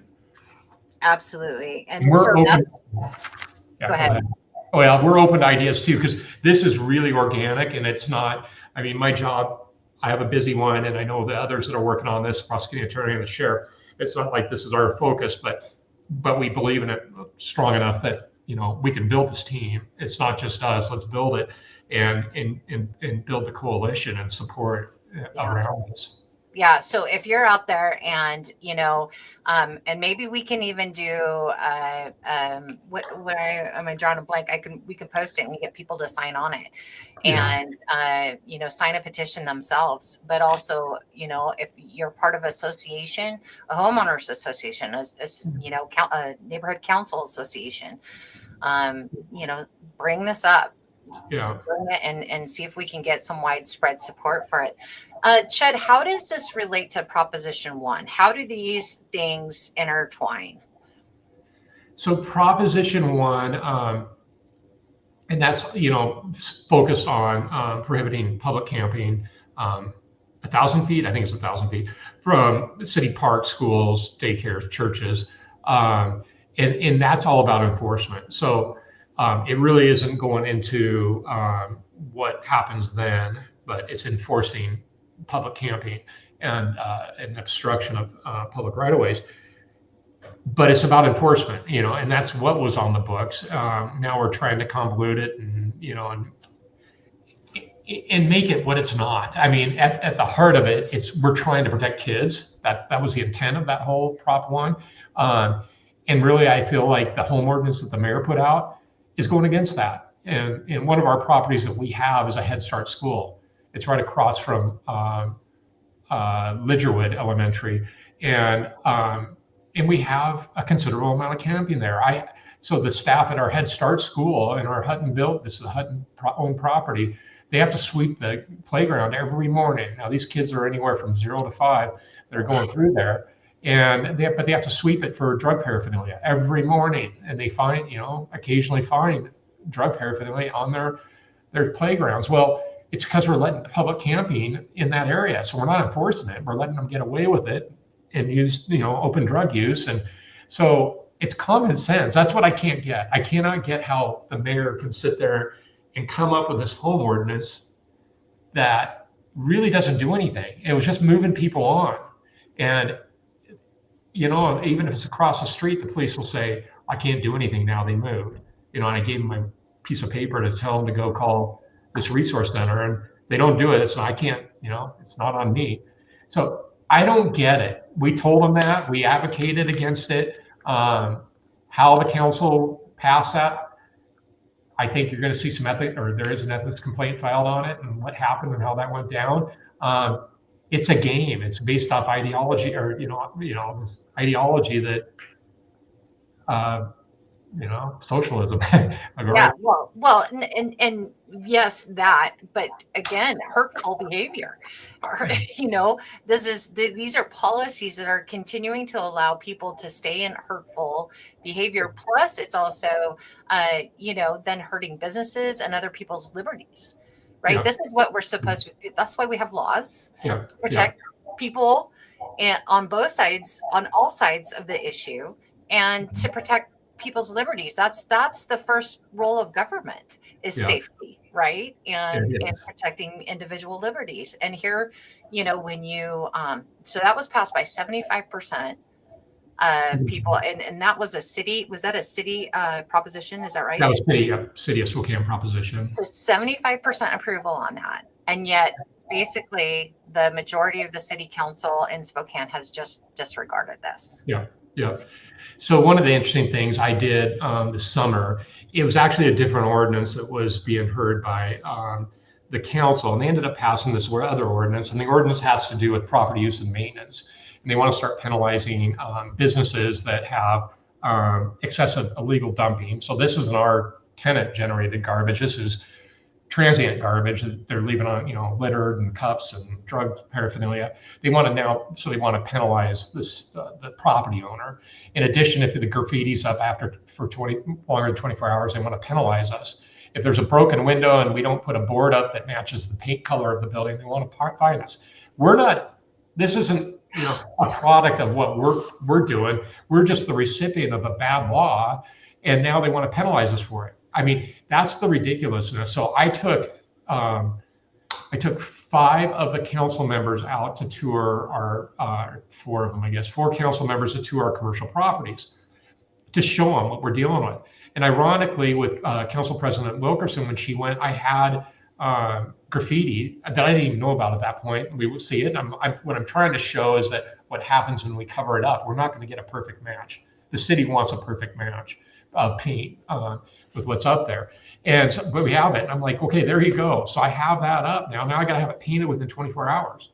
Absolutely. And we're so open. Go ahead. Oh yeah, we're open to ideas too, because this is really organic, and it's not, I mean, my job, I have a busy one, and I know the others that are working on this, prosecuting attorney and the sheriff, it's not like this is our focus, but we believe in it strong enough that, you know, we can build this team. It's not just us, let's build it and build the coalition and support around this. Yeah. So if you're out there and, you know, and maybe we can even do I'm drawing a blank. We can post it and get people to sign on it and, you know, sign a petition themselves. But also, you know, if you're part of association, a homeowners association, you know, a neighborhood council association, you know, bring this up. Yeah. Bring it and see if we can get some widespread support for it. Chud, how does this relate to Proposition 1? How do these things intertwine? So Proposition 1, and that's, you know, focused on prohibiting public camping 1,000 feet, I think it's 1,000 feet, from city parks, schools, daycares, churches. And that's all about enforcement. So it really isn't going into what happens then, but it's enforcing public camping and obstruction of public right-of-ways. But it's about enforcement, you know, and that's what was on the books. Now we're trying to convolute it and, you know, and make it what it's not. I mean, at the heart of it, we're trying to protect kids. That was the intent of that whole Prop 1. And really, I feel like the home ordinance that the mayor put out is going against that. And one of our properties that we have is a Head Start school. It's right across from Lidgerwood Elementary. And we have a considerable amount of camping there. So the staff at our Head Start school in our Hutton this is a Hutton owned property, they have to sweep the playground every morning. Now these kids are anywhere from 0 to 5 that are going through there. And they have to sweep it for drug paraphernalia every morning. And they occasionally find drug paraphernalia on their playgrounds. Well, it's because we're letting public camping in that area. So we're not enforcing it. We're letting them get away with it and use, you know, open drug use. And so it's common sense. That's what I can't get. I cannot get how the mayor can sit there and come up with this home ordinance that really doesn't do anything. It was just moving people on. And, you know, even if it's across the street, the police will say, I can't do anything now, they moved. You know, and I gave them my piece of paper to tell them to go call this resource center, and they don't do it. So I can't, you know, it's not on me. So I don't get it. We told them that, we advocated against it. How the council passed that, I think you're going to see there is an ethics complaint filed on it and what happened and how that went down. It's a game. It's based off ideology, or this ideology that socialism. Yeah, well, and yes, that, but again, hurtful behavior. You know, these are policies that are continuing to allow people to stay in hurtful behavior. Plus, it's also, then hurting businesses and other people's liberties. Right. Yeah. This is what we're supposed to do. That's why we have laws to protect people on both sides, on all sides of the issue, and to protect people's liberties. That's the first role of government is safety, right? And protecting individual liberties. And here, you know, when you so that was passed by 75% of people, and that was that a city proposition? Is that right? That was city of Spokane proposition. So 75% approval on that, and yet basically the majority of the city council in Spokane has just disregarded this. Yeah. So one of the interesting things I did this summer, it was actually a different ordinance that was being heard by the council, and they ended up passing this other ordinance, and the ordinance has to do with property use and maintenance. And they want to start penalizing businesses that have excessive illegal dumping. So this isn't our tenant generated garbage. This is transient garbage that they're leaving on, littered and cups and drug paraphernalia. They want to penalize the property owner. In addition, if the graffiti's up for longer than 24 hours, they want to penalize us. If there's a broken window and we don't put a board up that matches the paint color of the building, they want to fine us. This isn't a product of what we're doing. We're just the recipient of a bad law, and now they want to penalize us for it. I mean, that's the ridiculousness. So I took 5 of the council members out to tour our 4 of them, I guess, 4 council members to tour our commercial properties to show them what we're dealing with. And ironically, with Council President Wilkerson, when she went, I had graffiti that I didn't even know about at that point. We would see it. What I'm trying to show is that what happens when we cover it up, we're not going to get a perfect match. The city wants a perfect match of paint with what's up there. But we have it. And I'm like, okay, there you go. So I have that up now. Now I got to have it painted within 24 hours.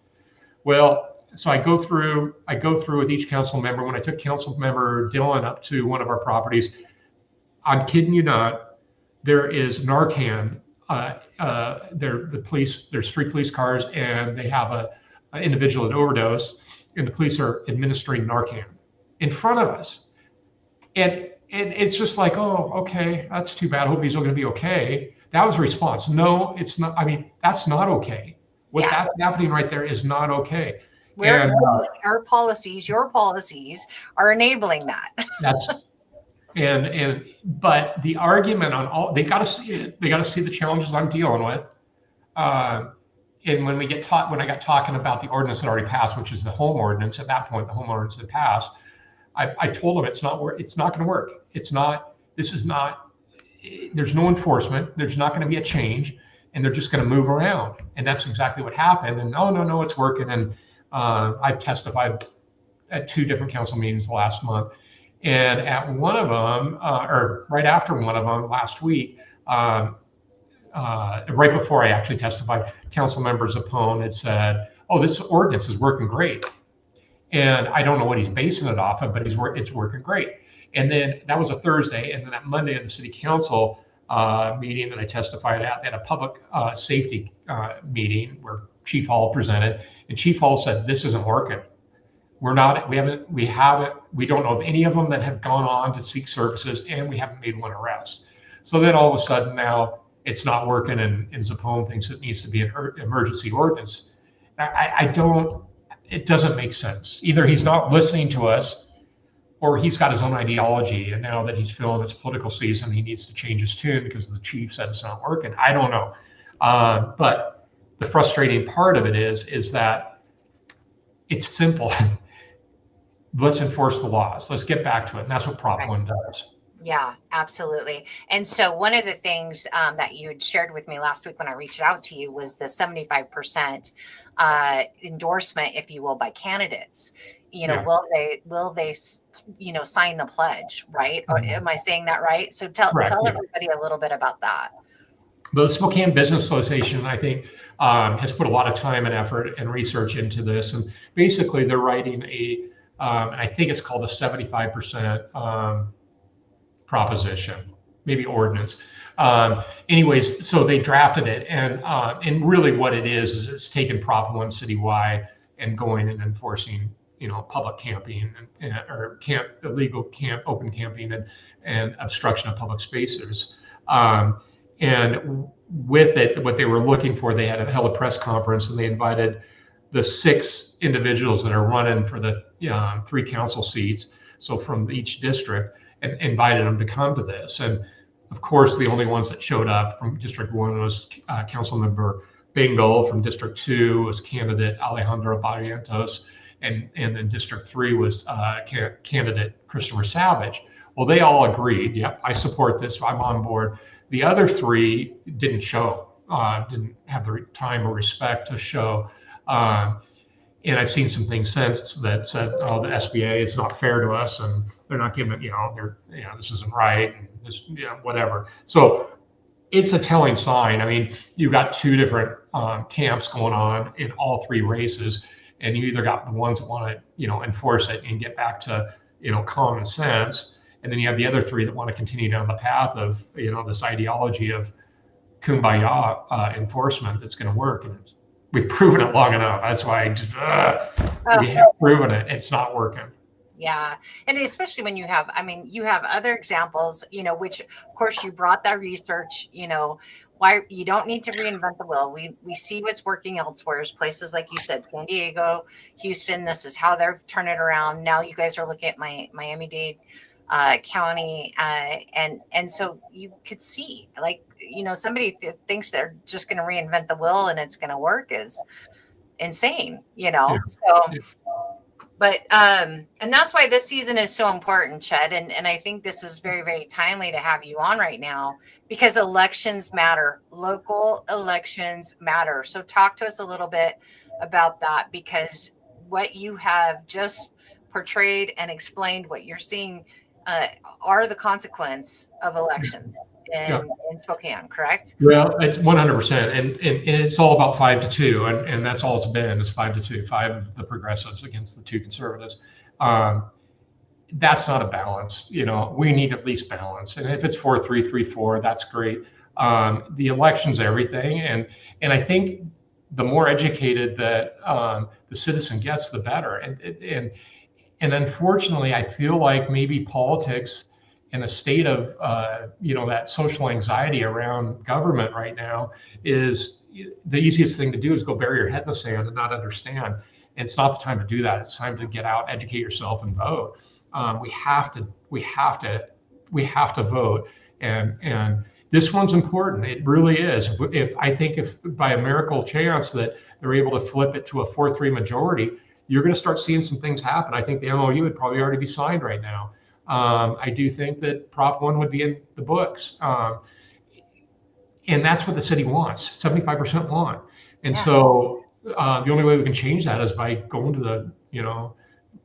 Well, so I go through with each council member. When I took council member Dylan up to one of our properties, I'm kidding you not, there is Narcan. There's 3 police cars, and they have an individual that overdosed, and the police are administering Narcan in front of us. And it's just like, oh, okay, that's too bad. I hope he's going to be okay. That was a response. No, it's not. I mean, that's not okay. That's happening right there is not okay. Our policies, your policies, are enabling that. But the argument on all, they got to see it. They got to see the challenges I'm dealing with. And when I got talking about the ordinance that already passed, which is the home ordinance, at that point, the home ordinance had passed. I told them it's not going to work. There's no enforcement. There's not going to be a change, and they're just going to move around. And that's exactly what happened. And no, it's working. And I've testified at 2 different council meetings last month. And at one of them, or right after one of them last week, right before I actually testified, council member Zapone had said, oh, this ordinance is working great. And I don't know what he's basing it off of, but it's working great. And then that was a Thursday. And then that Monday at the city council meeting that I testified at, they had a public safety meeting where Chief Hall presented. And Chief Hall said, this isn't working. We don't know of any of them that have gone on to seek services, and we haven't made one arrest. So then all of a sudden now it's not working, and Zapone thinks it needs to be an emergency ordinance. It doesn't make sense. Either he's not listening to us, or he's got his own ideology, and now that he's feeling it's political season, he needs to change his tune because the chief said it's not working. I don't know. But the frustrating part of it is that it's simple. Let's enforce the laws. Let's get back to it. And that's what Prop 1 does. Yeah, absolutely. And so one of the things that you had shared with me last week when I reached out to you was the 75% endorsement, if you will, by candidates. Will they sign the pledge, right? Or am I saying that right? So tell everybody a little bit about that. Well, the Spokane Business Association, I think, has put a lot of time and effort and research into this. And basically they're writing and I think it's called a 75% proposition, maybe ordinance. Anyways, so they drafted it, and really what it is it's taking Prop 1 citywide and going and enforcing, public camping or illegal open camping and obstruction of public spaces. And with it, what they were looking for, they held a press conference, and they invited the 6 individuals that are running for the 3 council seats, so from each district, and invited them to come to this. And of course, the only ones that showed up from District 1 was Council Member Bingle. From District 2 was candidate Alejandro Barrientos, and then District 3 was candidate Christopher Savage. Well, they all agreed, yep, I support this, I'm on board. The other 3 didn't show, didn't have the time or respect to show. And I've seen some things since that said, oh, the SBA is not fair to us, and they're not giving, this isn't right, and this, whatever. So it's a telling sign. I mean, you've got 2 different camps going on in all 3 races, and you either got the ones that want to, enforce it and get back to, common sense, and then you have the other 3 that want to continue down the path of, this ideology of kumbaya enforcement that's going to work. And we've proven it long enough. That's why we have proven it. It's not working. Yeah. And especially when you have, I mean, you have other examples, which of course you brought that research, why you don't need to reinvent the wheel. We see what's working elsewhere. Places like you said, San Diego, Houston, this is how they've turned it around. Now you guys are looking at Miami-Dade County. And so you could see like, somebody thinks they're just going to reinvent the wheel and it's going to work is insane, Yeah. So, Yeah. but and that's why this season is so important, Chud. And I think this is very, very timely to have you on right now because elections matter. Local elections matter. So talk to us a little bit about that, because what you have just portrayed and explained, what you're seeing are the consequence of elections in Spokane, correct? Well, it's 100%. And it's all about 5-2. And that's all it's been is 5-2, 5 of the progressives against the 2 conservatives. That's not a balance. We need at least balance. And if it's 4-3, 3-4, that's great. The election's everything. And I think the more educated that the citizen gets, the better. And unfortunately, I feel like maybe politics and the state of that social anxiety around government right now is the easiest thing to do is go bury your head in the sand and not understand. And it's not the time to do that. It's time to get out, educate yourself, and vote. We have to vote. And this one's important. It really is. If by a miracle chance that they're able to flip it to a 4-3 majority, you're going to start seeing some things happen. I think the MOU would probably already be signed right now. I do think that Prop 1 would be in the books. And that's what the city wants, 75% want. And so the only way we can change that is by going to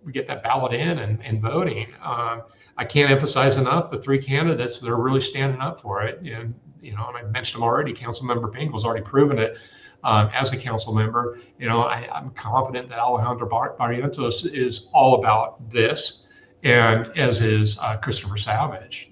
we get that ballot in and voting. I can't emphasize enough the 3 candidates that are really standing up for it. And I mentioned them already. Councilmember Pinkel's already proven it as a council member. I'm confident that Alejandro Barrientos is all about this, and as is Christopher Savage.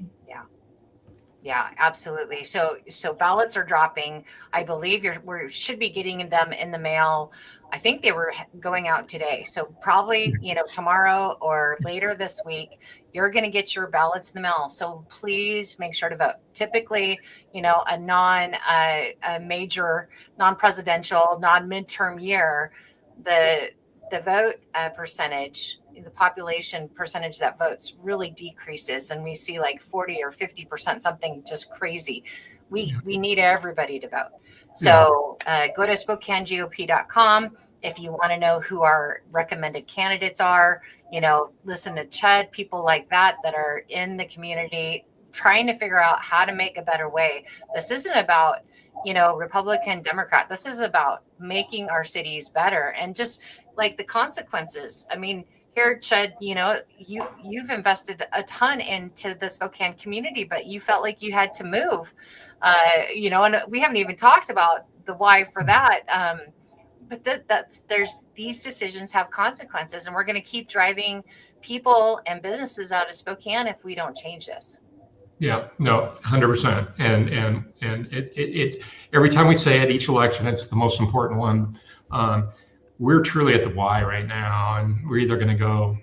Yeah, absolutely. So ballots are dropping. I believe we should be getting them in the mail. I think they were going out today. So probably, tomorrow or later this week, you're going to get your ballots in the mail. So please make sure to vote. Typically, a major non-presidential, non-midterm year, the vote percentage, the population percentage that votes really decreases, and we see like 40 or 50%, something just crazy. We need everybody to vote. So go to SpokaneGOP.com if you want to know who our recommended candidates are. Listen to Chud, people like that are in the community trying to figure out how to make a better way. This isn't about Republican, Democrat. This is about making our cities better, and just like the consequences. I mean, here, Chud, you've invested a ton into the Spokane community, but you felt like you had to move, and we haven't even talked about the why for that. But there's these decisions have consequences, and we're going to keep driving people and businesses out of Spokane if we don't change this. Yeah, no, 100%. And it's every time we say it, each election, it's the most important one. We're truly at the why right now, and we're either going to go,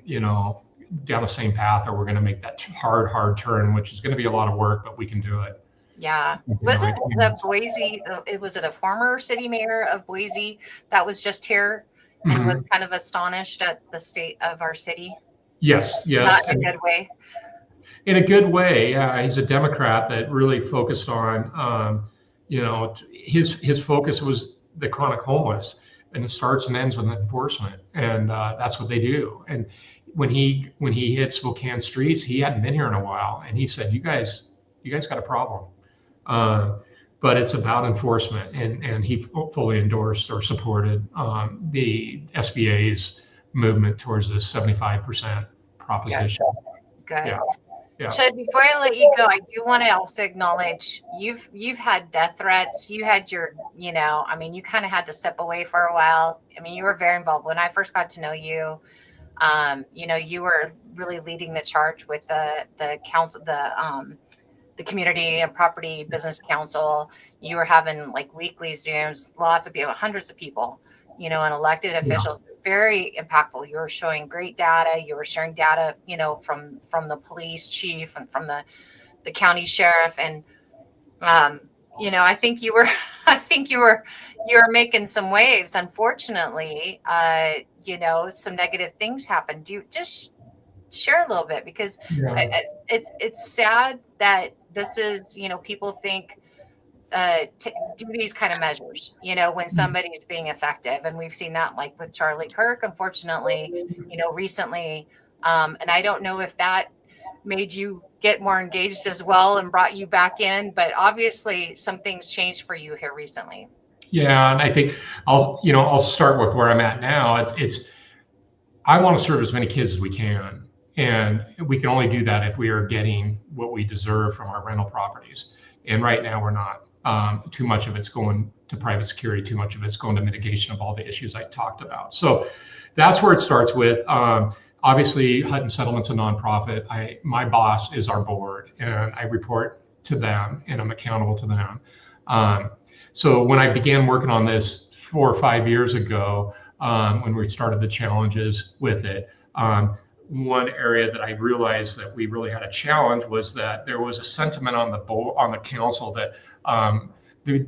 down the same path, or we're going to make that hard turn, which is going to be a lot of work, but we can do it. Yeah. Wasn't the Boise, was it a former city mayor of Boise that was just here and was kind of astonished at the state of our city? Yes. Not in a good way. In a good way, yeah. He's a Democrat that really focused on, his focus was the chronic homeless, and it starts and ends with enforcement, and that's what they do. And when he hit Spokane streets, he hadn't been here in a while, and he said, "You guys got a problem." But it's about enforcement, and he fully endorsed or supported the SBA's movement towards this 75% proposition. Good. Yeah. Chud, before I let you go, I do want to also acknowledge you've had death threats. You had you kind of had to step away for a while. I mean, you were very involved. When I first got to know you, you were really leading the charge with the council, the community and property business council. You were having like weekly Zooms, lots of people, hundreds of people, and elected officials, very impactful. You were showing great data. You were sharing data, from the police chief and from the county sheriff. And, I think you were, you were making some waves. Unfortunately, some negative things happened. Do you just share a little bit, because it's sad that this is, people think to do these kind of measures, when somebody's being effective. And we've seen that like with Charlie Kirk, unfortunately, recently. And I don't know if that made you get more engaged as well and brought you back in, but obviously some things changed for you here recently. Yeah, and I think I'll start with where I'm at now. It's I want to serve as many kids as we can, and we can only do that if we are getting what we deserve from our rental properties. And right now we're not. Too much of it's going to private security. Too much of it's going to mitigation of all the issues I talked about. So that's where it starts with. Obviously, Hutton Settlement's a nonprofit. My boss is our board, and I report to them, and I'm accountable to them. So when I began working on this 4 or 5 years ago, when we started the challenges with it, one area that I realized that we really had a challenge was that there was a sentiment on the board, on the council, that they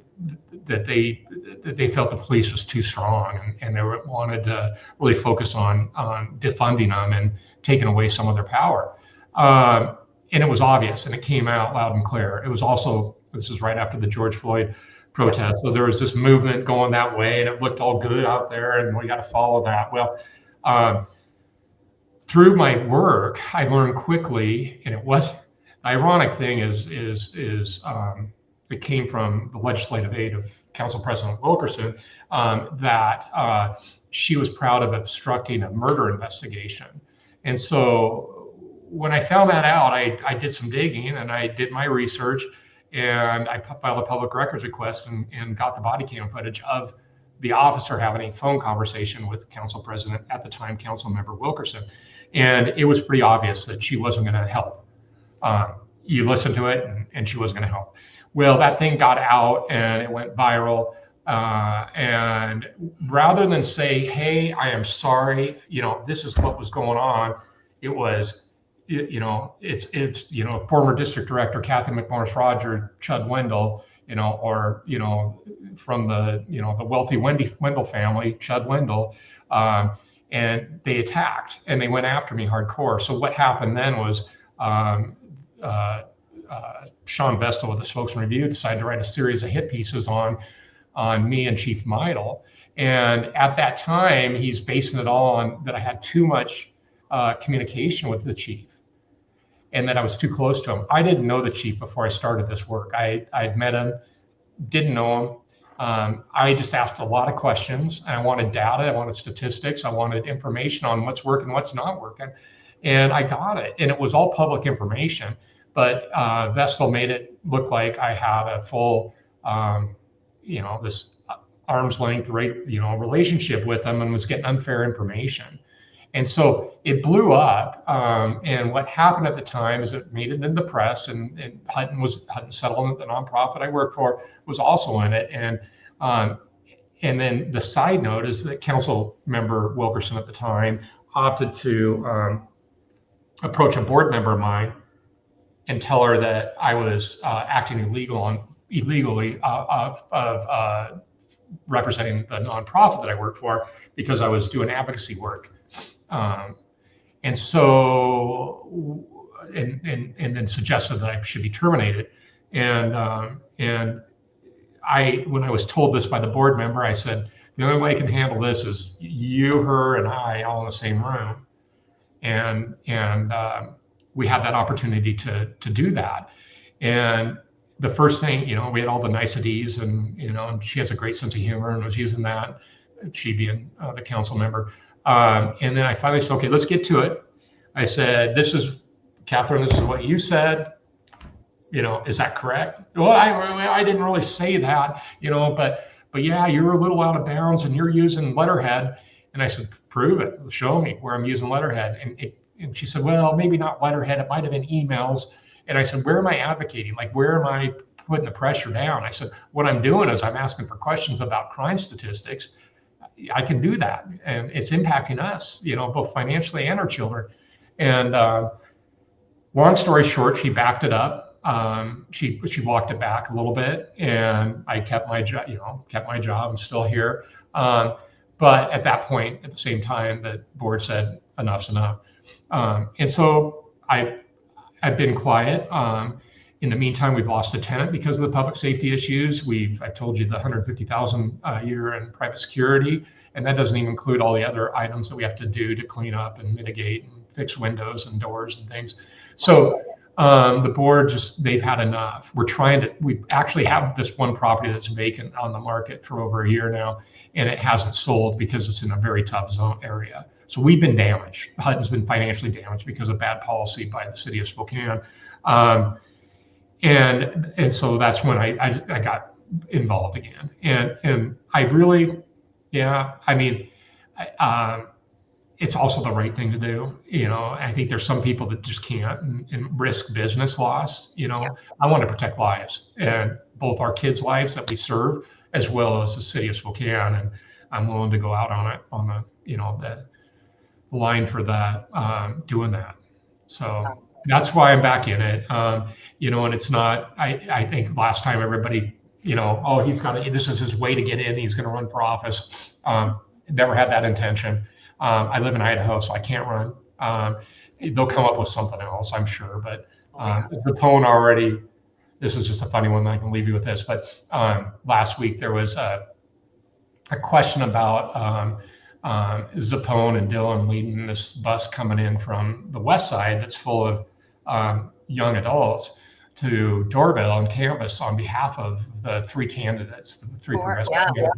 felt the police was too strong, and they wanted to really focus on defunding them and taking away some of their power. And it was obvious, and it came out loud and clear. It was also, this is right after the George Floyd protest. So there was this movement going that way, and it looked all good out there, and we got to follow that. Well, through my work, I learned quickly, and it was, the ironic thing is it came from the legislative aid of Council President Wilkerson, that she was proud of obstructing a murder investigation. And so when I found that out, I did some digging, and I did my research, and I filed a public records request and got the body cam footage of the officer having a phone conversation with Council President, at the time, Council Member Wilkerson. And it was pretty obvious that she wasn't going to help. You listen to it, and she wasn't going to help. Well, that thing got out, and it went viral. And rather than say, hey, I am sorry, this is what was going on, it was, it's former district director Kathy McMorris-Roger, Chud Wendle, or from the wealthy Wendle family, Chud Wendle, and they attacked, and they went after me hardcore. So what happened then was Sean Vestal with the Spokane Review decided to write a series of hit pieces on me and Chief Meidel. And at that time, he's basing it all on that I had too much communication with the chief, and that I was too close to him. I didn't know the chief before I started this work. I'd met him, didn't know him. I just asked a lot of questions. I wanted data, I wanted statistics, I wanted information on what's working, what's not working, and I got it. And it was all public information, but Vestal made it look like I had a full, this arm's length, relationship with him, and was getting unfair information. And so it blew up. And what happened at the time is it made it in the press, and Hutton Settlement, the nonprofit I work for, was also in it. And then the side note is that Council Member Wilkerson at the time opted to approach a board member of mine and tell her that I was acting illegally of representing the nonprofit that I work for, because I was doing advocacy work. And so, and then suggested that I should be terminated. And when I was told this by the board member, I said, the only way I can handle this is you, her, and I all in the same room. And we had that opportunity to do that. And the first thing, we had all the niceties, and she has a great sense of humor and was using that, she being the council member. And then I finally said, okay, let's get to it. I said, Catherine, this is what you said. Is that correct? Well, I didn't really say that, but yeah, you're a little out of bounds and you're using letterhead. And I said, prove it. Show me where I'm using letterhead. And she said, well, maybe not letterhead. It might have been emails. And I said, where am I advocating? Like, where am I putting the pressure down? I said, what I'm doing is I'm asking for questions about crime statistics. I can do that, and it's impacting us, both financially and our children. And long story short, she backed it up. She walked it back a little bit, and I kept my job. Kept my job. I'm still here. But at that point, at the same time, the board said enough's enough. And so I've been quiet. In the meantime, we've lost a tenant because of the public safety issues. I told you the 150,000 a year in private security, and that doesn't even include all the other items that we have to do to clean up and mitigate and fix windows and doors and things. So the board they've had enough. We actually have this one property that's vacant on the market for over a year now, and it hasn't sold because it's in a very tough zone area. So we've been damaged. Hutton's been financially damaged because of bad policy by the city of Spokane. And so that's when I got involved again. And I really, it's also the right thing to do. I think there's some people that just can't and risk business loss. I want to protect lives, and both our kids' lives that we serve, as well as the city of Spokane. And I'm willing to go out on the line for that, doing that. So that's why I'm back in it. And it's not, I think last time everybody, this is his way to get in. He's going to run for office. Never had that intention. I live in Idaho, so I can't run. They'll come up with something else, I'm sure. But Zappone already, this is just a funny one. I can leave you with this. But last week there was a question about Zappone and Dylan leading this bus coming in from the west side that's full of young adults to doorbell and canvass on behalf of the three candidates, the three progressive candidates.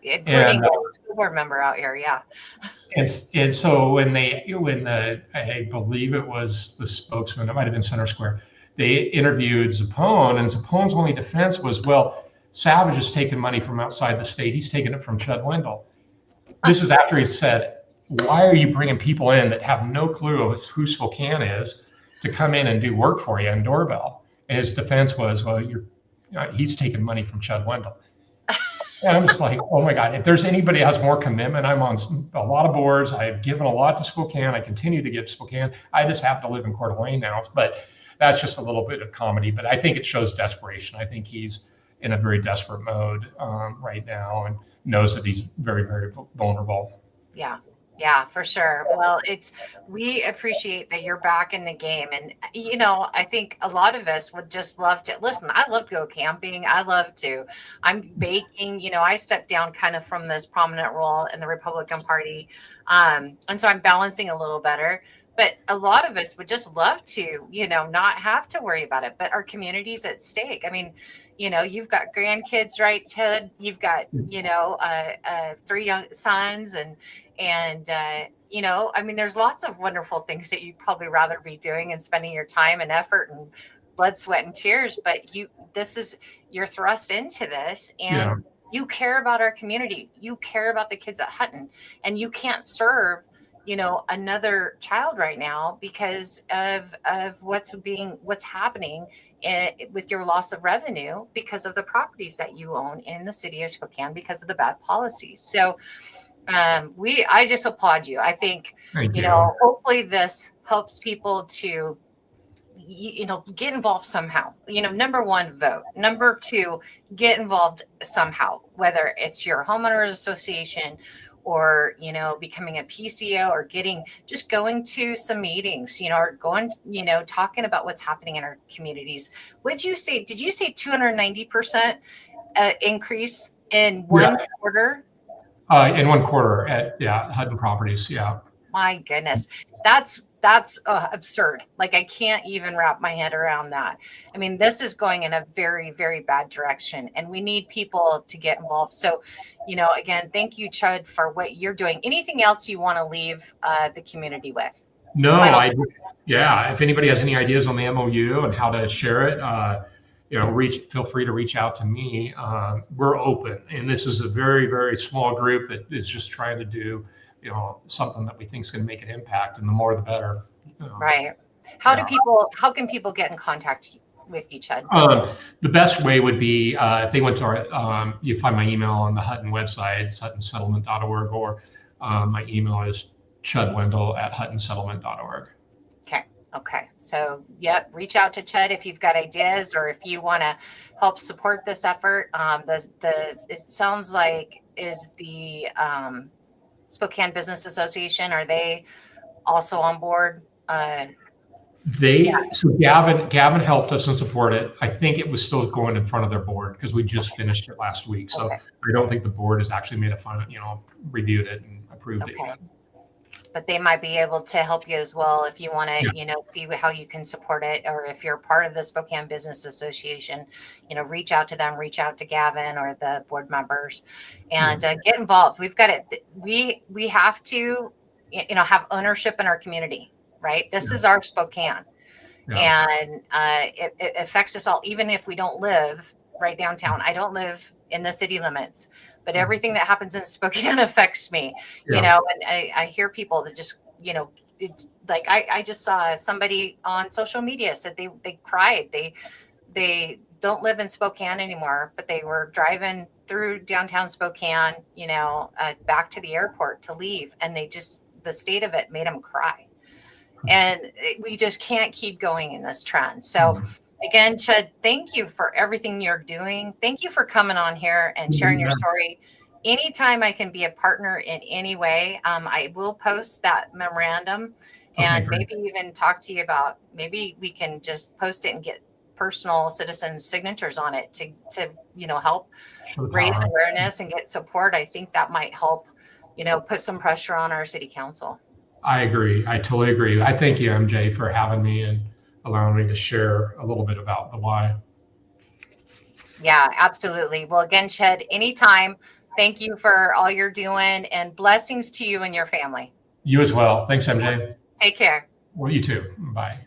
Including a school board member out here, yeah. And so when I believe it was the spokesman, it might have been Center Square, they interviewed Zappone, and Zappone's only defense was, well, Savage is taking money from outside the state. He's taking it from Chud Wendle. This is after he said, why are you bringing people in that have no clue of who Spokane is to come in and do work for you on doorbell? And his defense was, well, he's taking money from Chud Wendle. And I'm just like, oh my God, if there's anybody that has more commitment, I'm on a lot of boards. I've given a lot to Spokane. I continue to give Spokane. I just happen to live in Coeur d'Alene now, but that's just a little bit of comedy. But I think it shows desperation. I think he's in a very desperate mode right now, and knows that he's very, very vulnerable. Yeah, for sure. Well, we appreciate that you're back in the game. And, I think a lot of us would just love to listen. I love to go camping. I'm baking, I stepped down kind of from this prominent role in the Republican Party. And so I'm balancing a little better. But a lot of us would just love to, not have to worry about it. But our community's at stake. I mean, you've got grandkids, right, Chud? You've got, 3 young sons and there's lots of wonderful things that you'd probably rather be doing and spending your time and effort and blood, sweat, and tears. But you're thrust into this, and you care about our community. You care about the kids at Hutton, and you can't serve, another child right now because of what's happening with your loss of revenue because of the properties that you own in the city of Spokane because of the bad policies. So I just applaud you. I think, hopefully this helps people to, get involved somehow. Number one, vote. Number two, get involved somehow, whether it's your homeowners association or, becoming a PCO or just going to some meetings, or going, talking about what's happening in our communities. Did you say 290% increase in one quarter? In 1 quarter at Hutton Properties, yeah. My goodness, that's absurd. Like, I can't even wrap my head around that. I mean, this is going in a very, very bad direction, and we need people to get involved. So, again, thank you, Chud, for what you're doing. Anything else you want to leave the community with? No, if anybody has any ideas on the MOU and how to share it, feel free to reach out to me. We're open, and this is a very, very small group that is just trying to do, something that we think is going to make an impact, and the more the better. Right. How Yeah. how can people get in contact with you, Chud? The best way would be if they went to our, you find my email on the Hutton website, it's huttonsettlement.org, or my email is chudwendle@huttonsettlement.org. Okay. Okay. So, yep, reach out to Chud if you've got ideas or if you want to help support this effort. It sounds like is the Spokane Business Association, are they also on board? So Gavin helped us and support it. I think it was still going in front of their board because we just finished it last week. So Okay. I don't think the board has actually made a final, reviewed it and approved it Okay. yet. But they might be able to help you as well if you want to, Yeah. see how you can support it, or if you're part of the Spokane Business Association, reach out to them, reach out to Gavin or the board members, and get involved. We've got it. We have to, have ownership in our community, right? This is our Spokane, Yeah. and it affects us all, even if we don't live right downtown. I don't live in the city limits, but everything that happens in Spokane affects me, and I hear people that just, like I just saw somebody on social media said they cried. They don't live in Spokane anymore, but they were driving through downtown Spokane, back to the airport to leave. And the state of it made them cry. And we just can't keep going in this trend. So again, Chud, thank you for everything you're doing. Thank you for coming on here and sharing your story. Anytime I can be a partner in any way, I will post that memorandum and maybe even talk to you about, maybe we can just post it and get personal citizens' signatures on it to help raise awareness and get support. I think that might help, put some pressure on our city council. I agree. I totally agree. I thank you, MJ, for having me and allowing me to share a little bit about the why. Yeah, absolutely. Well, again, Chud, anytime. Thank you for all you're doing, and blessings to you and your family. You as well. Thanks, MJ. Take care. Well, you too. Bye.